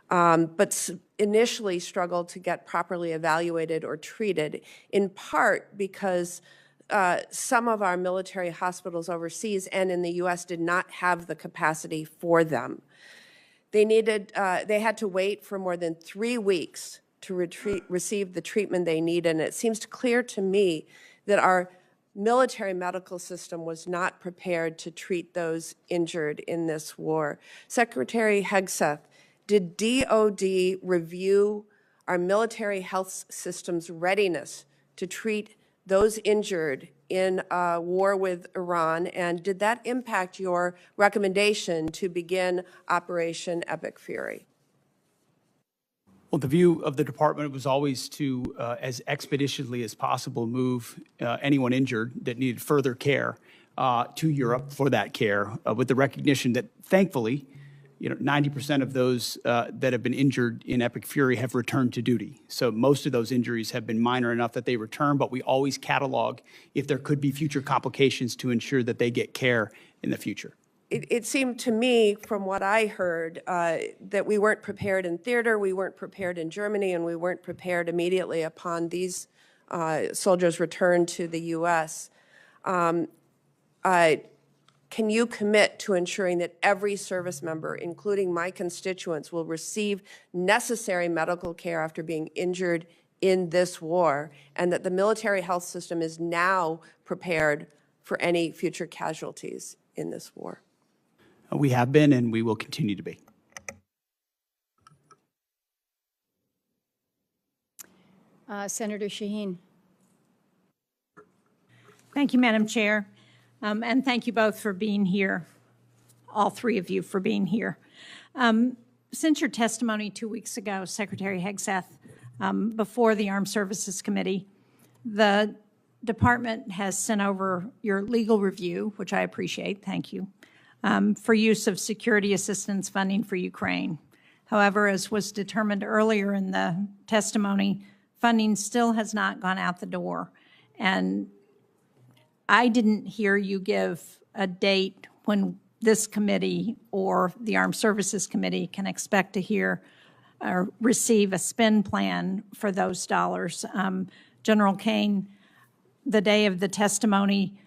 but initially struggled to get properly evaluated or treated, in part because some of our military hospitals overseas and in the U.S. did not have the capacity for them. They had to wait for more than 3 weeks to receive the treatment they needed, and it seems clear to me that our military medical system was not prepared to treat those injured in this war. Secretary Hegseth, did DOD review our military health system's readiness to treat those injured in a war with Iran, and did that impact your recommendation to begin Operation Epic Fury? Well, the view of the department was always to, as expeditiously as possible, move anyone injured that needed further care to Europe for that care, with the recognition that, thankfully, 90% of those that have been injured in Epic Fury have returned to duty. So most of those injuries have been minor enough that they return, but we always catalog if there could be future complications to ensure that they get care in the future. It seemed to me, from what I heard, that we weren't prepared in theater, we weren't prepared in Germany, and we weren't prepared immediately upon these soldiers' return to the U.S. Can you commit to ensuring that every service member, including my constituents, will receive necessary medical care after being injured in this war, and that the military health system is now prepared for any future casualties in this war? We have been, and we will continue to be. Senator Shaheen. Thank you, Madam Chair. And thank you both for being here, all three of you for being here. Since your testimony 2 weeks ago, Secretary Hegseth, before the Armed Services Committee, the department has sent over your legal review, which I appreciate, thank you, for use of security assistance funding for Ukraine. However, as was determined earlier in the testimony, funding still has not gone out the door. And I didn't hear you give a date when this committee or the Armed Services Committee can expect to hear or receive a spend plan for those dollars. General Caine, the day of the testimony,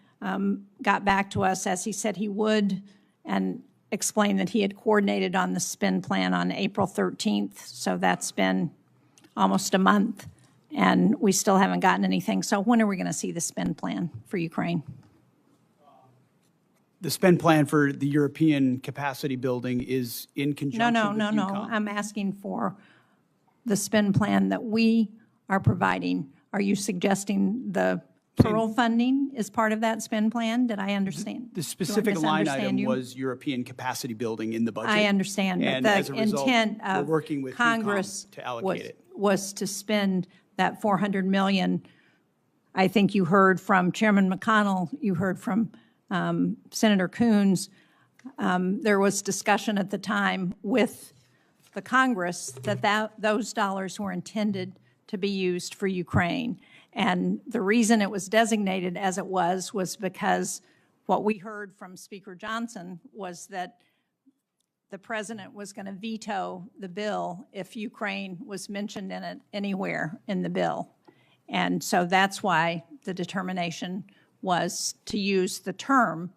got back to us as he said he would and explained that he had coordinated on the spend plan on April 13th. So that's been almost a month. And we still haven't gotten anything. So when are we going to see the spend plan for Ukraine? The spend plan for the European capacity building is in conjunction with No. UCOM. I'm asking for the spend plan that we are providing. Are you suggesting the Pearl funding is part of that spend plan? Did I understand? The specific line item you? was European capacity building in the budget. I understand, but And as a the result, intent we're of working with Congress UCOM to allocate it. was to spend that $400 million. I think you heard from Chairman McConnell, you heard from Senator Coons. There was discussion at the time with the Congress that those dollars were intended to be used for Ukraine. And the reason it was designated as it was because what we heard from Speaker Johnson was that the president was going to veto the bill if Ukraine was mentioned in it anywhere in the bill. And so that's why the determination was to use the term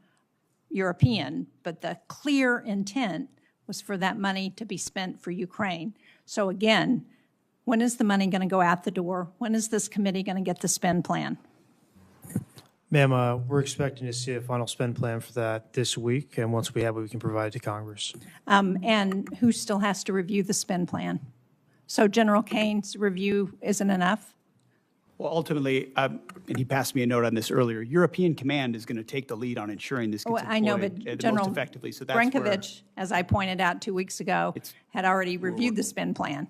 European, but the clear intent was for that money to be spent for Ukraine. So again, when is the money going to go out the door? When is this committee going to get the spend plan? Ma'am, we're expecting to see a final spend plan for that this week, and once we have it, we can provide it to Congress. And who still has to review the spend plan? So General Caine's review isn't enough? Well, ultimately, and he passed me a note on this earlier, European Command is going to take the lead on ensuring this gets I know, deployed but the General most effectively. So that's Brinkovich, as I pointed out 2 weeks ago, had already reviewed the spend plan.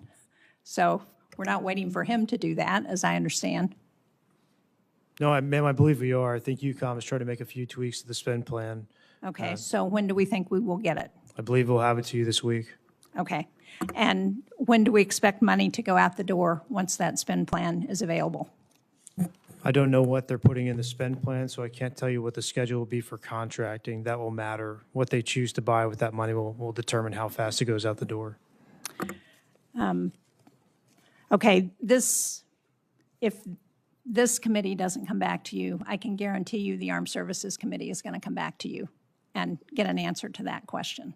So we're not waiting for him to do that, as I understand. No, ma'am, I believe we are. I think UCOM is trying to make a few tweaks to the spend plan. Okay, so when do we think we will get it? I believe we'll have it to you this week. Okay. And when do we expect money to go out the door once that spend plan is available? I don't know what they're putting in the spend plan, so I can't tell you what the schedule will be for contracting. That will matter. What they choose to buy with that money will determine how fast it goes out the door. Okay, if this committee doesn't come back to you, I can guarantee you the Armed Services Committee is going to come back to you and get an answer to that question.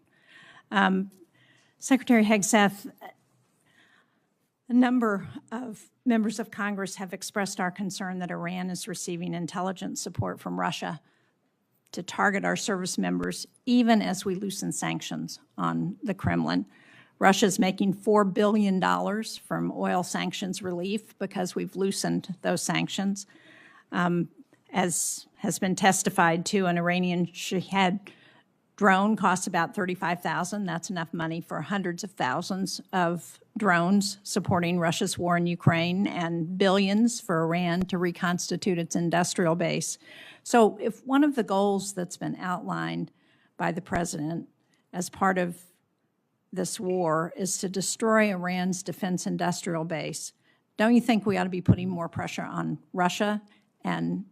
Secretary Hegseth, a number of members of Congress have expressed our concern that Iran is receiving intelligence support from Russia to target our service members, even as we loosen sanctions on the Kremlin. Russia's making $4 billion from oil sanctions relief because we've loosened those sanctions. As has been testified to, an Iranian Shahed drone costs about $35,000. That's enough money for hundreds of thousands of drones supporting Russia's war in Ukraine, and billions for Iran to reconstitute its industrial base. So if one of the goals that's been outlined by the president as part of this war is to destroy Iran's defense industrial base, don't you think we ought to be putting more pressure on Russia and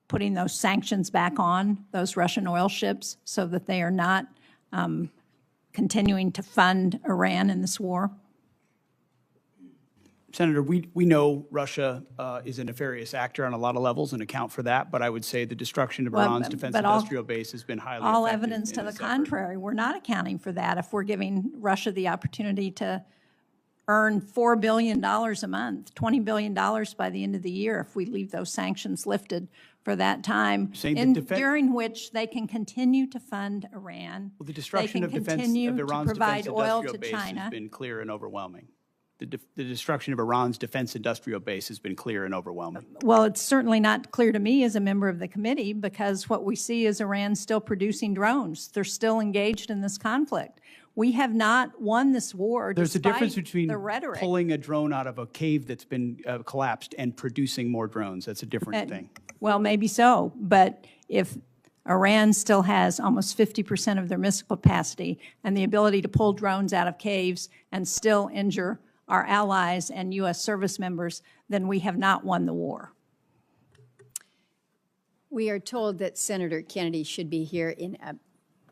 putting those sanctions back on those Russian oil ships so that they are not continuing to fund Iran in this war? Senator, we know Russia is a nefarious actor on a lot of levels and account for that, but I would say the destruction of Iran's defense industrial base has been highly all effective evidence to in the its effort. contrary. We're not accounting for that if we're giving Russia the opportunity to earn $4 billion a month, $20 billion by the end of the year if we leave those sanctions lifted for that time, during which they can continue to fund Iran. Well, the destruction of Iran's defense industrial base has been clear and overwhelming. The destruction of Iran's defense industrial base has been clear and overwhelming. Well, it's certainly not clear to me as a member of the committee, because what we see is Iran still producing drones. They're still engaged in this conflict. We have not won this war. There's a difference between the rhetoric. pulling a drone out of a cave that's been collapsed and producing more drones. That's a different thing. Well, maybe so, but if Iran still has almost 50% of their missile capacity and the ability to pull drones out of caves and still injure our allies and U.S. service members, then we have not won the war. We are told that Senator Kennedy should be here in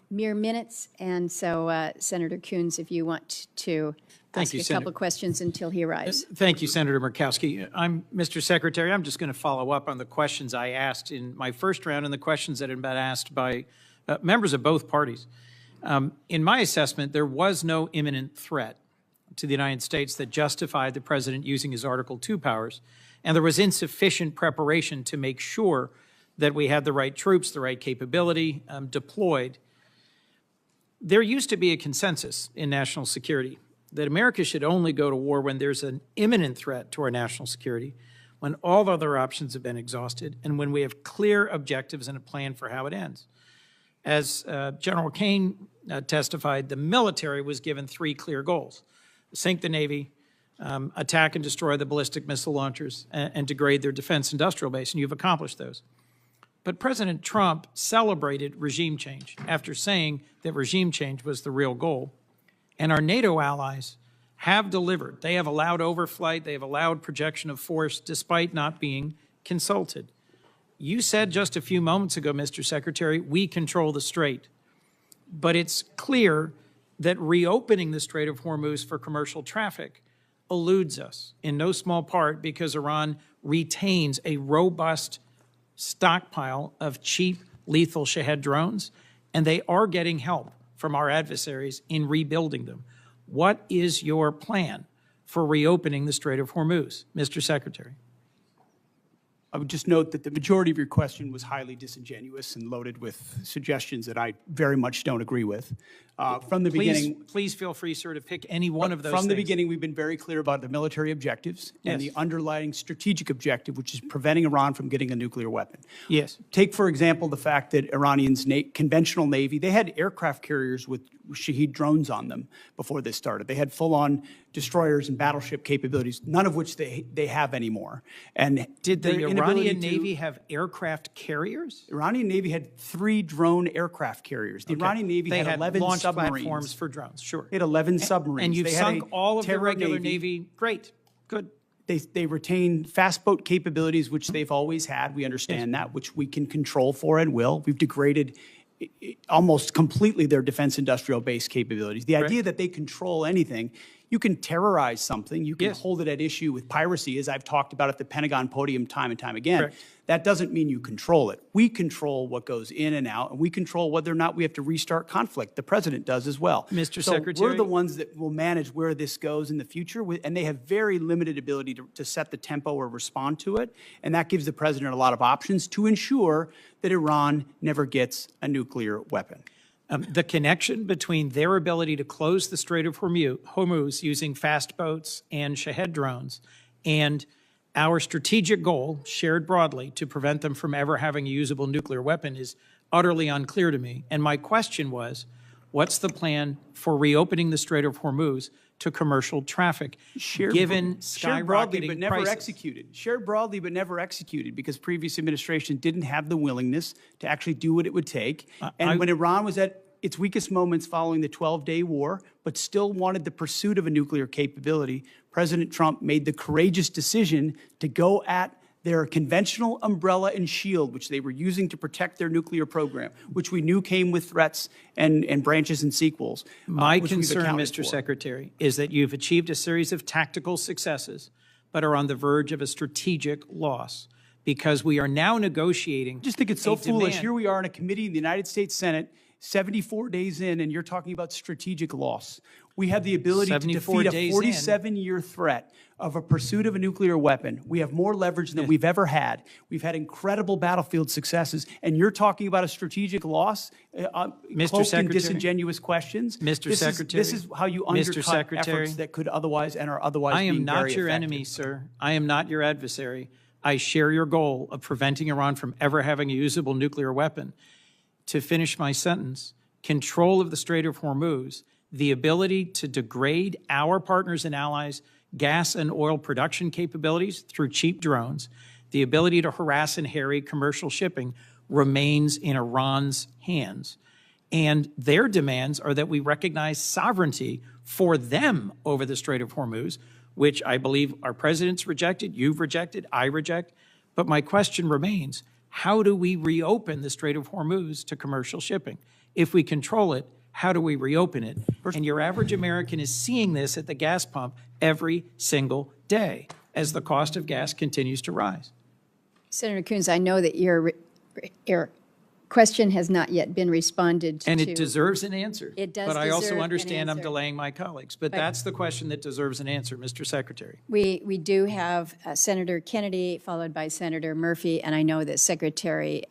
mere minutes, and so Senator Coons, if you want to ask a couple of questions until he arrives. Thank you, Senator Murkowski. Mr. Secretary, I'm just going to follow up on the questions I asked in my first round and the questions that had been asked by members of both parties. In my assessment, there was no imminent threat to the United States that justified the president using his Article II powers, and there was insufficient preparation to make sure that we had the right troops, the right capability deployed. There used to be a consensus in national security that America should only go to war when there's an imminent threat to our national security, when all other options have been exhausted, and when we have clear objectives and a plan for how it ends. As General Caine testified, the military was given 3 clear goals: sink the Navy, attack and destroy the ballistic missile launchers, and degrade their defense industrial base, and you've accomplished those. But President Trump celebrated regime change after saying that regime change was the real goal. And our NATO allies have delivered. They have allowed overflight. They have allowed projection of force despite not being consulted. You said just a few moments ago, Mr. Secretary, we control the Strait. But it's clear that reopening the Strait of Hormuz for commercial traffic eludes us, in no small part because Iran retains a robust stockpile of cheap, lethal Shahed drones, and they are getting help from our adversaries in rebuilding them. What is your plan for reopening the Strait of Hormuz, Mr. Secretary? I would just note that the majority of your question was highly disingenuous and loaded with suggestions that I very much don't agree with. From the beginning, please feel free, sir, to pick any one of those From the things. beginning, we've been very clear about the military objectives and Yes. the underlying strategic objective, which is preventing Iran from getting a nuclear weapon. Yes. Take, for example, the fact that Iranians' conventional Navy, they had aircraft carriers with Shahed drones on them before this started. They had full-on destroyers and battleship capabilities, none of which they have anymore. And Did the their inability Iranian to- Navy have aircraft carriers? Iranian Navy had 3 drone aircraft carriers. The Iranian Navy They had 11 launch submarines. platforms for drones, sure. They had 11 submarines. And you've They had sunk a all of the terror regular Navy. Great, good. They retain fast boat capabilities, which they've always had. We understand that, which we can control for and will. We've degraded almost completely their defense industrial base capabilities. The idea that they control anything, you can terrorize something, you can hold it at issue with piracy, as I've talked about at the Pentagon podium time and time again. Correct. That doesn't mean you control it. We control what goes in and out, and we control whether or not we have to restart conflict. The president does as well. Mr. So Secretary. we're the ones that will manage where this goes in the future, and they have very limited ability to set the tempo or respond to it, and that gives the president a lot of options to ensure that Iran never gets a nuclear weapon. The connection between their ability to close the Strait of Hormuz using fast boats and Shahed drones and our strategic goal, shared broadly, to prevent them from ever having a usable nuclear weapon is utterly unclear to me. And my question was, what's the plan for reopening the Strait of Hormuz to commercial traffic, given shared broadly but skyrocketing never prices? executed. Shared broadly but never executed because previous administration didn't have the willingness to actually do what it would take. And when Iran was at its weakest moments following the 12-day war, but still wanted the pursuit of a nuclear capability, President Trump made the courageous decision to go at their conventional umbrella and shield, which they were using to protect their nuclear program, which we knew came with threats and branches and sequels. My which we've concern, accounted Mr. for. Secretary, is that you've achieved a series of tactical successes, but are on the verge of a strategic loss, because we are now negotiating. I just think it's so foolish. demand. Here we are in a committee in the United States Senate, 74 days in, and you're talking about strategic loss. We have the ability to 74 defeat a days in. 47-year threat of a pursuit of a nuclear weapon. We have more leverage than we've ever had. We've had incredible battlefield successes, and you're talking about a strategic loss, Mr. cloaked in Secretary? disingenuous questions. Mr. Secretary? This is how you Mr. undercut Secretary? efforts that could otherwise and are otherwise I am being not very your effective. enemy, sir. I am not your adversary. I share your goal of preventing Iran from ever having a usable nuclear weapon. To finish my sentence, control of the Strait of Hormuz, the ability to degrade our partners and allies' gas and oil production capabilities through cheap drones, the ability to harass and harry commercial shipping remains in Iran's hands. And their demands are that we recognize sovereignty for them over the Strait of Hormuz, which I believe our president's rejected, you've rejected, I reject. But my question remains, how do we reopen the Strait of Hormuz to commercial shipping? If we control it, how do we reopen it? And your average American is seeing this at the gas pump every single day as the cost of gas continues to rise. Senator Coons, I know that your question has not yet been responded to. And it deserves an answer. It does But I also deserve an understand I'm answer. delaying my colleagues. But that's the question that deserves an answer, Mr. Secretary. We do have Senator Kennedy, followed by Senator Murphy, and I know that Secretary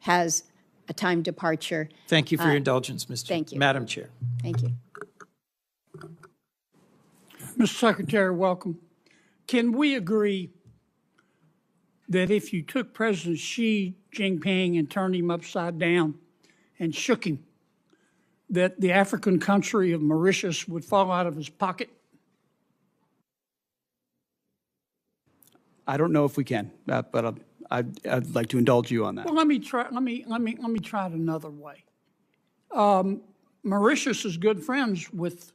has a time departure. Thank you for your indulgence, Thank you. Madam Chair. Thank you. Mr. Secretary, welcome. Can we agree that if you took President Xi Jinping and turned him upside down and shook him, that the African country of Mauritius would fall out of his pocket? I don't know if we can, but I'd like to indulge you on that. Well, let me try it another way. Mauritius is good friends with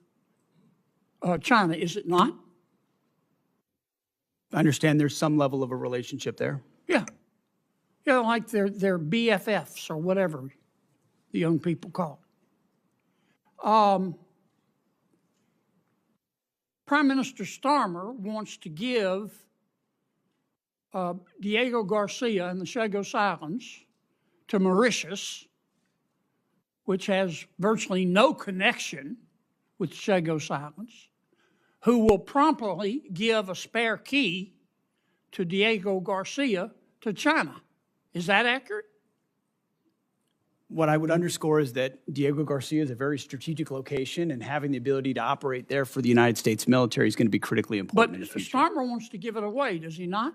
China, is it not? I understand there's some level of a relationship there. Yeah. Yeah, like they're BFFs or whatever the young people call it. Prime Minister Starmer wants to give Diego Garcia and the Chagos Islands to Mauritius, which has virtually no connection with the Chagos Islands, who will promptly give a spare key to Diego Garcia to China. Is that accurate? What I would underscore is that Diego Garcia is a very strategic location, and having the ability to operate there for the United States military is going to be critically important But in the future. Starmer wants to give it away, does he not?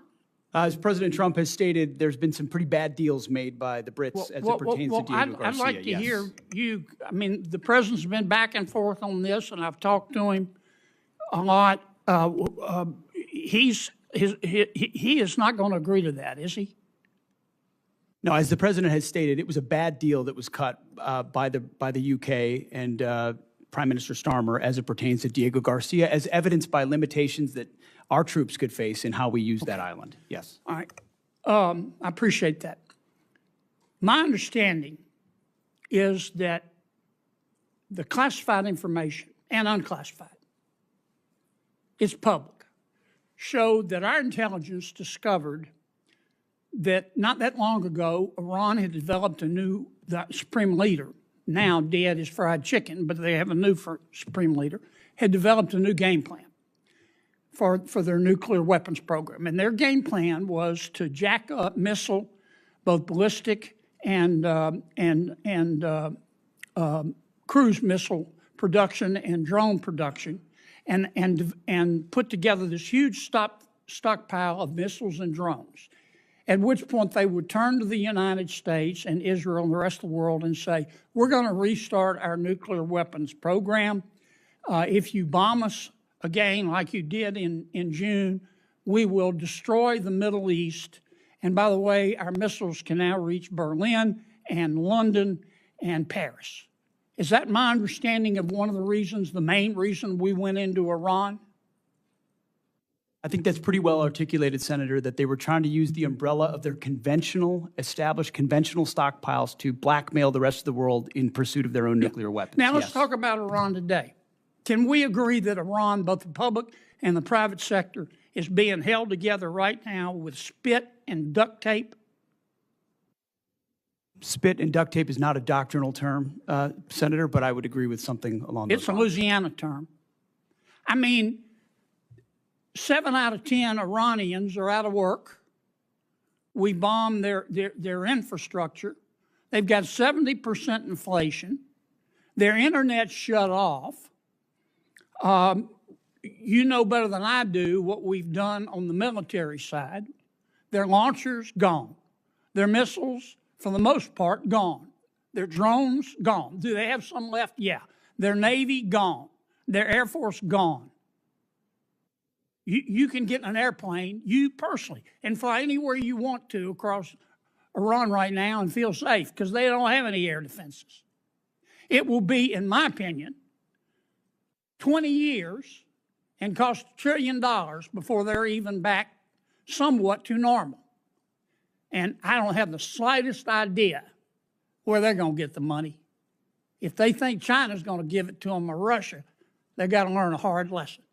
As President Trump has stated, there's been some pretty bad deals made by the Brits as it pertains to Diego Garcia. I'd like to yes. hear you. I mean, the president's been back and forth on this, and I've talked to him a lot. He is not going to agree to that, is he? No, as the president has stated, it was a bad deal that was cut by the UK and Prime Minister Starmer as it pertains to Diego Garcia, as evidenced by limitations that our troops could face in how we use that island. Yes. All right. I appreciate that. My understanding is that the classified information and unclassified, it's public, showed that our intelligence discovered that not that long ago, Iran had developed the supreme leader, now dead as fried chicken, but they have a new supreme leader, had developed a new game plan for their nuclear weapons program. And their game plan was to jack up missile, both ballistic and cruise missile production and drone production, and put together this huge stockpile of missiles and drones. at which point they would turn to the United States and Israel and the rest of the world and say, we're going to restart our nuclear weapons program. If you bomb us again like you did in June, we will destroy the Middle East. And by the way, our missiles can now reach Berlin and London and Paris. Is that my understanding of one of the reasons, the main reason we went into Iran? I think that's pretty well articulated, Senator, that they were trying to use the umbrella of their established conventional stockpiles to blackmail the rest of the world in pursuit of their own nuclear weapons. Now let's talk about Iran today. Can we agree that Iran, both the public and the private sector, is being held together right now with spit and duct tape? Spit and duct tape is not a doctrinal term, Senator, but I would agree with something along those lines. It's a Louisiana term. I mean, 7 out of 10 Iranians are out of work. We bomb their infrastructure. They've got 70% inflation. Their internet's shut off. You know better than I do what we've done on the military side. Their launchers, gone. Their missiles, for the most part, gone. Their drones, gone. Do they have some left? Yeah. Their Navy, gone. Their Air Force, gone. You can get in an airplane, you personally, and fly anywhere you want to across Iran right now and feel safe because they don't have any air defenses. It will be, in my opinion, 20 years and cost $1 trillion before they're even back somewhat to normal. And I don't have the slightest idea where they're going to get the money. If they think China's going to give it to them or Russia, they've got to learn a hard lesson.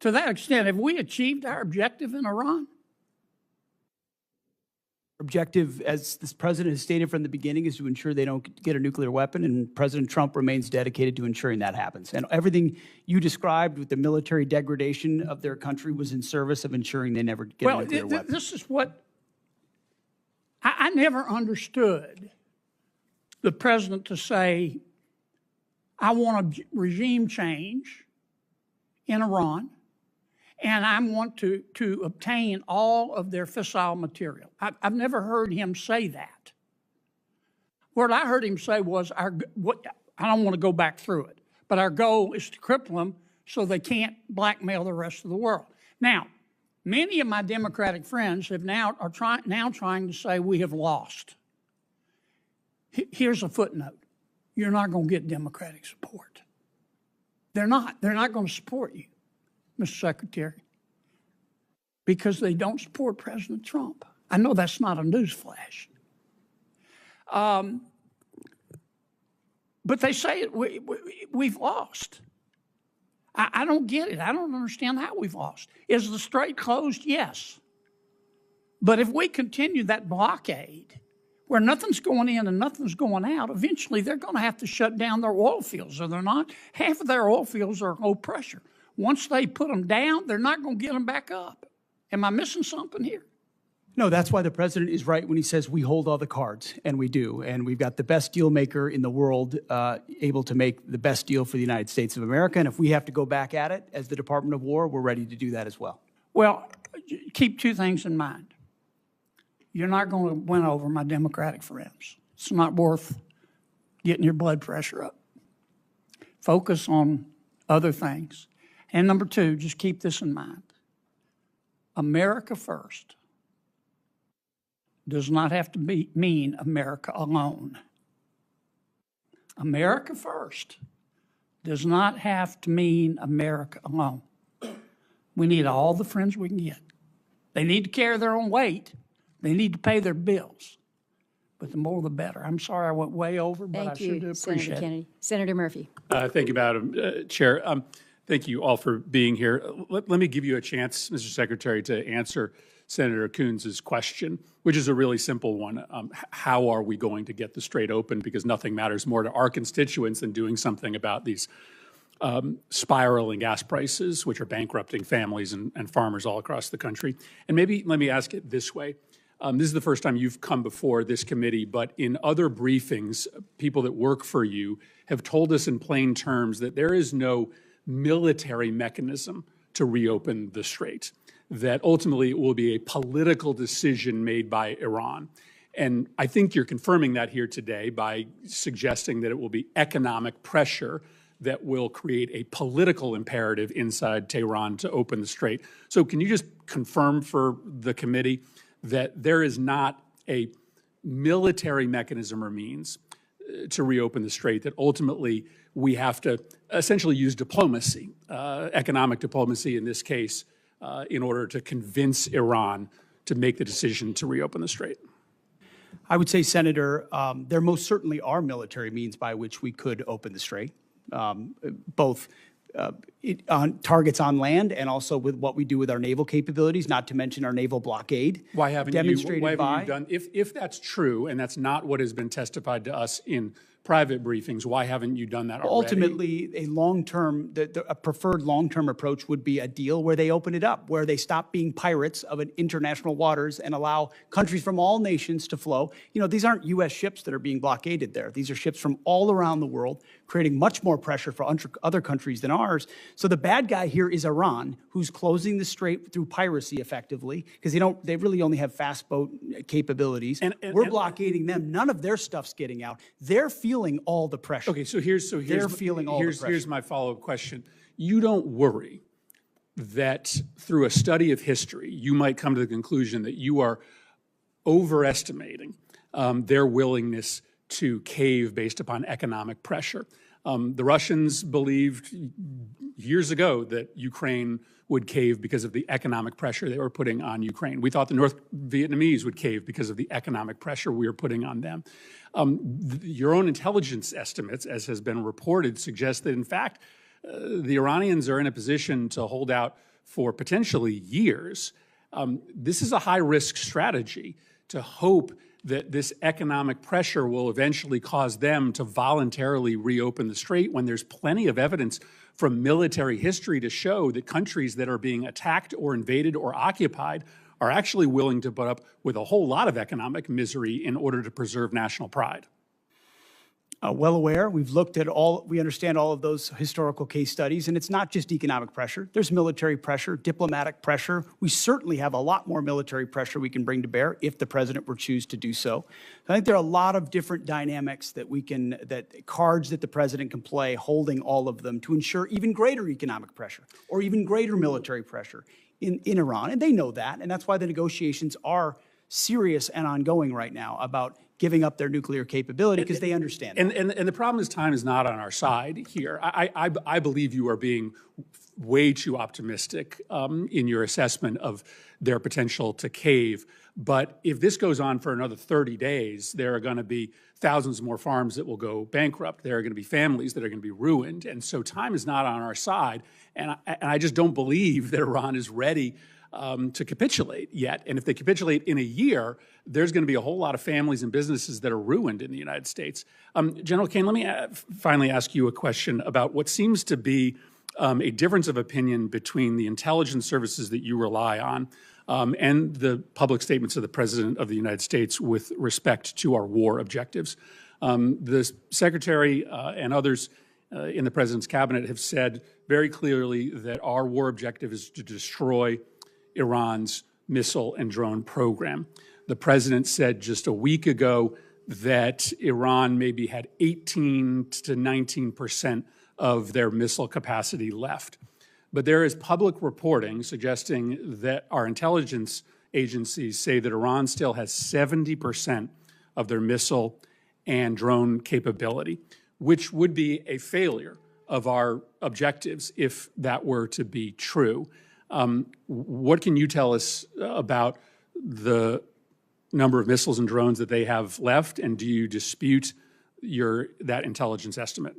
To that extent, have we achieved our objective in Iran? Objective, as this president has stated from the beginning, is to ensure they don't get a nuclear weapon, and President Trump remains dedicated to ensuring that happens. And everything you described with the military degradation of their country was in service of ensuring they never get a nuclear weapon. This is what I never understood the president to say, I want a regime change in Iran, and I want to obtain all of their fissile material. I've never heard him say that. What I heard him say was, I don't want to go back through it, but our goal is to cripple them so they can't blackmail the rest of the world. Now, many of my Democratic friends are trying to say we have lost. Here's a footnote. You're not going to get Democratic support. They're not. They're not going to support you, Mr. Secretary, because they don't support President Trump. I know that's not a newsflash. But they say we've lost. I don't get it. I don't understand how we've lost. Is the strait closed? Yes. But if we continue that blockade where nothing's going in and nothing's going out, eventually they're going to have to shut down their oil fields, are they not? Half of their oil fields are low pressure. Once they put them down, they're not going to get them back up. Am I missing something here? No, that's why the president is right when he says we hold all the cards, and we do. And we've got the best deal maker in the world able to make the best deal for the United States of America. And if we have to go back at it as the Department of War, we're ready to do that as well. Well, keep two things in mind. You're not going to win over my Democratic friends. It's not worth getting your blood pressure up. Focus on other things. And number two, just keep this in mind. America first does not have to mean America alone. America first does not have to mean America alone. We need all the friends we can get. They need to carry their own weight. They need to pay their bills. But the more the better. I'm sorry I went way over, but I sure do appreciate Senator it. Kennedy. Senator Murphy. Thank you, Madam Chair. Thank you all for being here. Let me give you a chance, Mr. Secretary, to answer Senator Coons' question, which is a really simple one. How are we going to get the strait open? Because nothing matters more to our constituents than doing something about these spiraling gas prices, which are bankrupting families and farmers all across the country. And maybe let me ask it this way. This is the first time you've come before this committee, but in other briefings, people that work for you have told us in plain terms that there is no military mechanism to reopen the strait. that ultimately it will be a political decision made by Iran. And I think you're confirming that here today by suggesting that it will be economic pressure that will create a political imperative inside Tehran to open the strait. So can you just confirm for the committee that there is not a military mechanism or means to reopen the strait, that ultimately we have to essentially use diplomacy, economic diplomacy in this case, in order to convince Iran to make the decision to reopen the strait? I would say, Senator, there most certainly are military means by which we could open the strait, both on targets on land and also with what we do with our naval capabilities, not to mention our naval blockade. Why haven't demonstrated you by, done, if that's true, and that's not what has been testified to us in private briefings, why haven't you done that already? Ultimately, a long-term, a preferred long-term approach would be a deal where they open it up, where they stop being pirates of an international waters and allow countries from all nations to flow. You know, these aren't U.S. ships that are being blockaded there. These are ships from all around the world, creating much more pressure for other countries than ours. So the bad guy here is Iran, who's closing the strait through piracy effectively, because they really only have fast boat capabilities. We're blockading them. None of their stuff's getting out. They're feeling all the pressure. Okay, here's my follow-up question. You don't worry that through a study of history, you might come to the conclusion that you are overestimating their willingness to cave based upon economic pressure. The Russians believed years ago that Ukraine would cave because of the economic pressure they were putting on Ukraine. We thought the North Vietnamese would cave because of the economic pressure we were putting on them. Your own intelligence estimates, as has been reported, suggest that, in fact, the Iranians are in a position to hold out for potentially years. This is a high-risk strategy to hope that this economic pressure will eventually cause them to voluntarily reopen the strait when there's plenty of evidence from military history to show that countries that are being attacked or invaded or occupied are actually willing to put up with a whole lot of economic misery in order to preserve national pride. Well aware. We understand all of those historical case studies, and it's not just economic pressure. There's military pressure, diplomatic pressure. We certainly have a lot more military pressure we can bring to bear if the president were to choose to do so. I think there are a lot of different dynamics cards that the president can play, holding all of them to ensure even greater economic pressure or even greater military pressure in Iran. And they know that, and that's why the negotiations are serious and ongoing right now about giving up their nuclear capability, because they understand it. And the problem is time is not on our side here. I believe you are being way too optimistic in your assessment of their potential to cave. But if this goes on for another 30 days, there are going to be thousands more farms that will go bankrupt. There are going to be families that are going to be ruined. And so time is not on our side. And I just don't believe that Iran is ready to capitulate yet. And if they capitulate in a year, there's going to be a whole lot of families and businesses that are ruined in the United States. General Caine, let me finally ask you a question about what seems to be a difference of opinion between the intelligence services that you rely on and the public statements of the President of the United States with respect to our war objectives. The Secretary and others in the President's cabinet have said very clearly that our war objective is to destroy Iran's missile and drone program. The President said just a week ago that Iran maybe had 18 to 19% of their missile capacity left. But there is public reporting suggesting that our intelligence agencies say that Iran still has 70% of their missile and drone capability, which would be a failure of our objectives if that were to be true. What can you tell us about the number of missiles and drones that they have left, and do you dispute that intelligence estimate?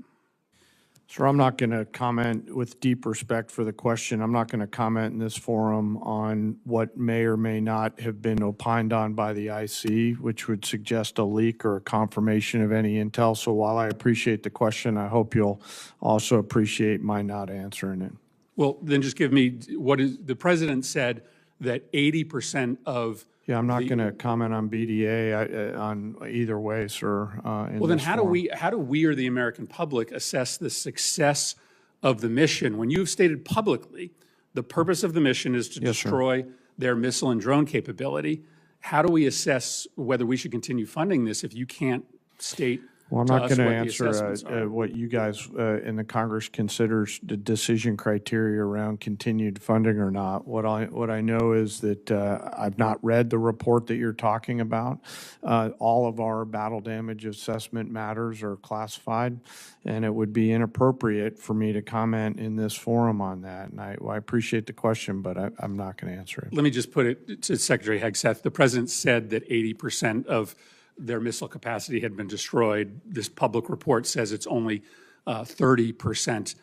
Sir, I'm not going to comment, with deep respect for the question, I'm not going to comment in this forum on what may or may not have been opined on by the IC, which would suggest a leak or a confirmation of any intel. So while I appreciate the question, I hope you'll also appreciate my not answering it. Well, then just give me the President said that 80% of I'm not going to comment on BDA on either way, sir. Well, then how do we or the American public assess the success of the mission when you've stated publicly The purpose of the mission is to destroy their missile and drone capability. How do we assess whether we should continue funding this if you can't state Well, I'm to not us going what to the answer assessments are? what you guys in the Congress considers the decision criteria around continued funding or not. What I know is that I've not read the report that you're talking about. All of our battle damage assessment matters are classified, and it would be inappropriate for me to comment in this forum on that. And I appreciate the question, but I'm not going to answer it. Let me just put it to Secretary Hegseth. The president said that 80% of their missile capacity had been destroyed. This public report says it's only 30%.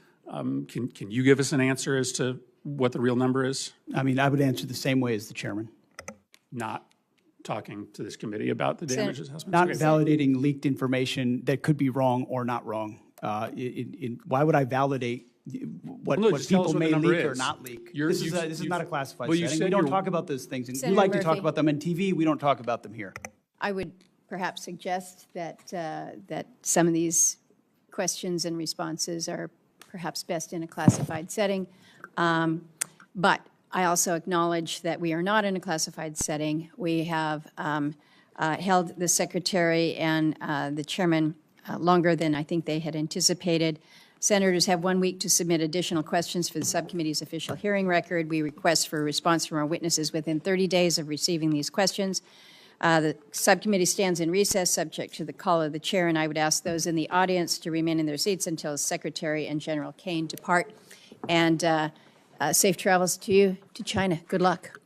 Can you give us an answer as to what the real number is? I mean, I would answer the same way as the chairman. Not talking to this committee about the damage assessments? Not Okay. validating leaked information that could be wrong or not wrong. Why would I validate what Well, no, just tell us people what the may number leak or is. not leak? You're- This is not a classified well, you setting. said We don't you're- talk about those things. And you Senator like to talk Murphy. about them on TV. We don't talk about them here. I would perhaps suggest that, that some of these questions and responses are perhaps best in a classified setting. But I also acknowledge that we are not in a classified setting. We have held the secretary and the chairman longer than I think they had anticipated. Senators have 1 week to submit additional questions for the subcommittee's official hearing record. We request for a response from our witnesses within 30 days of receiving these questions. The subcommittee stands in recess, subject to the call of the chair, and I would ask those in the audience to remain in their seats until Secretary and General Caine depart. And safe travels to you to China. Good luck.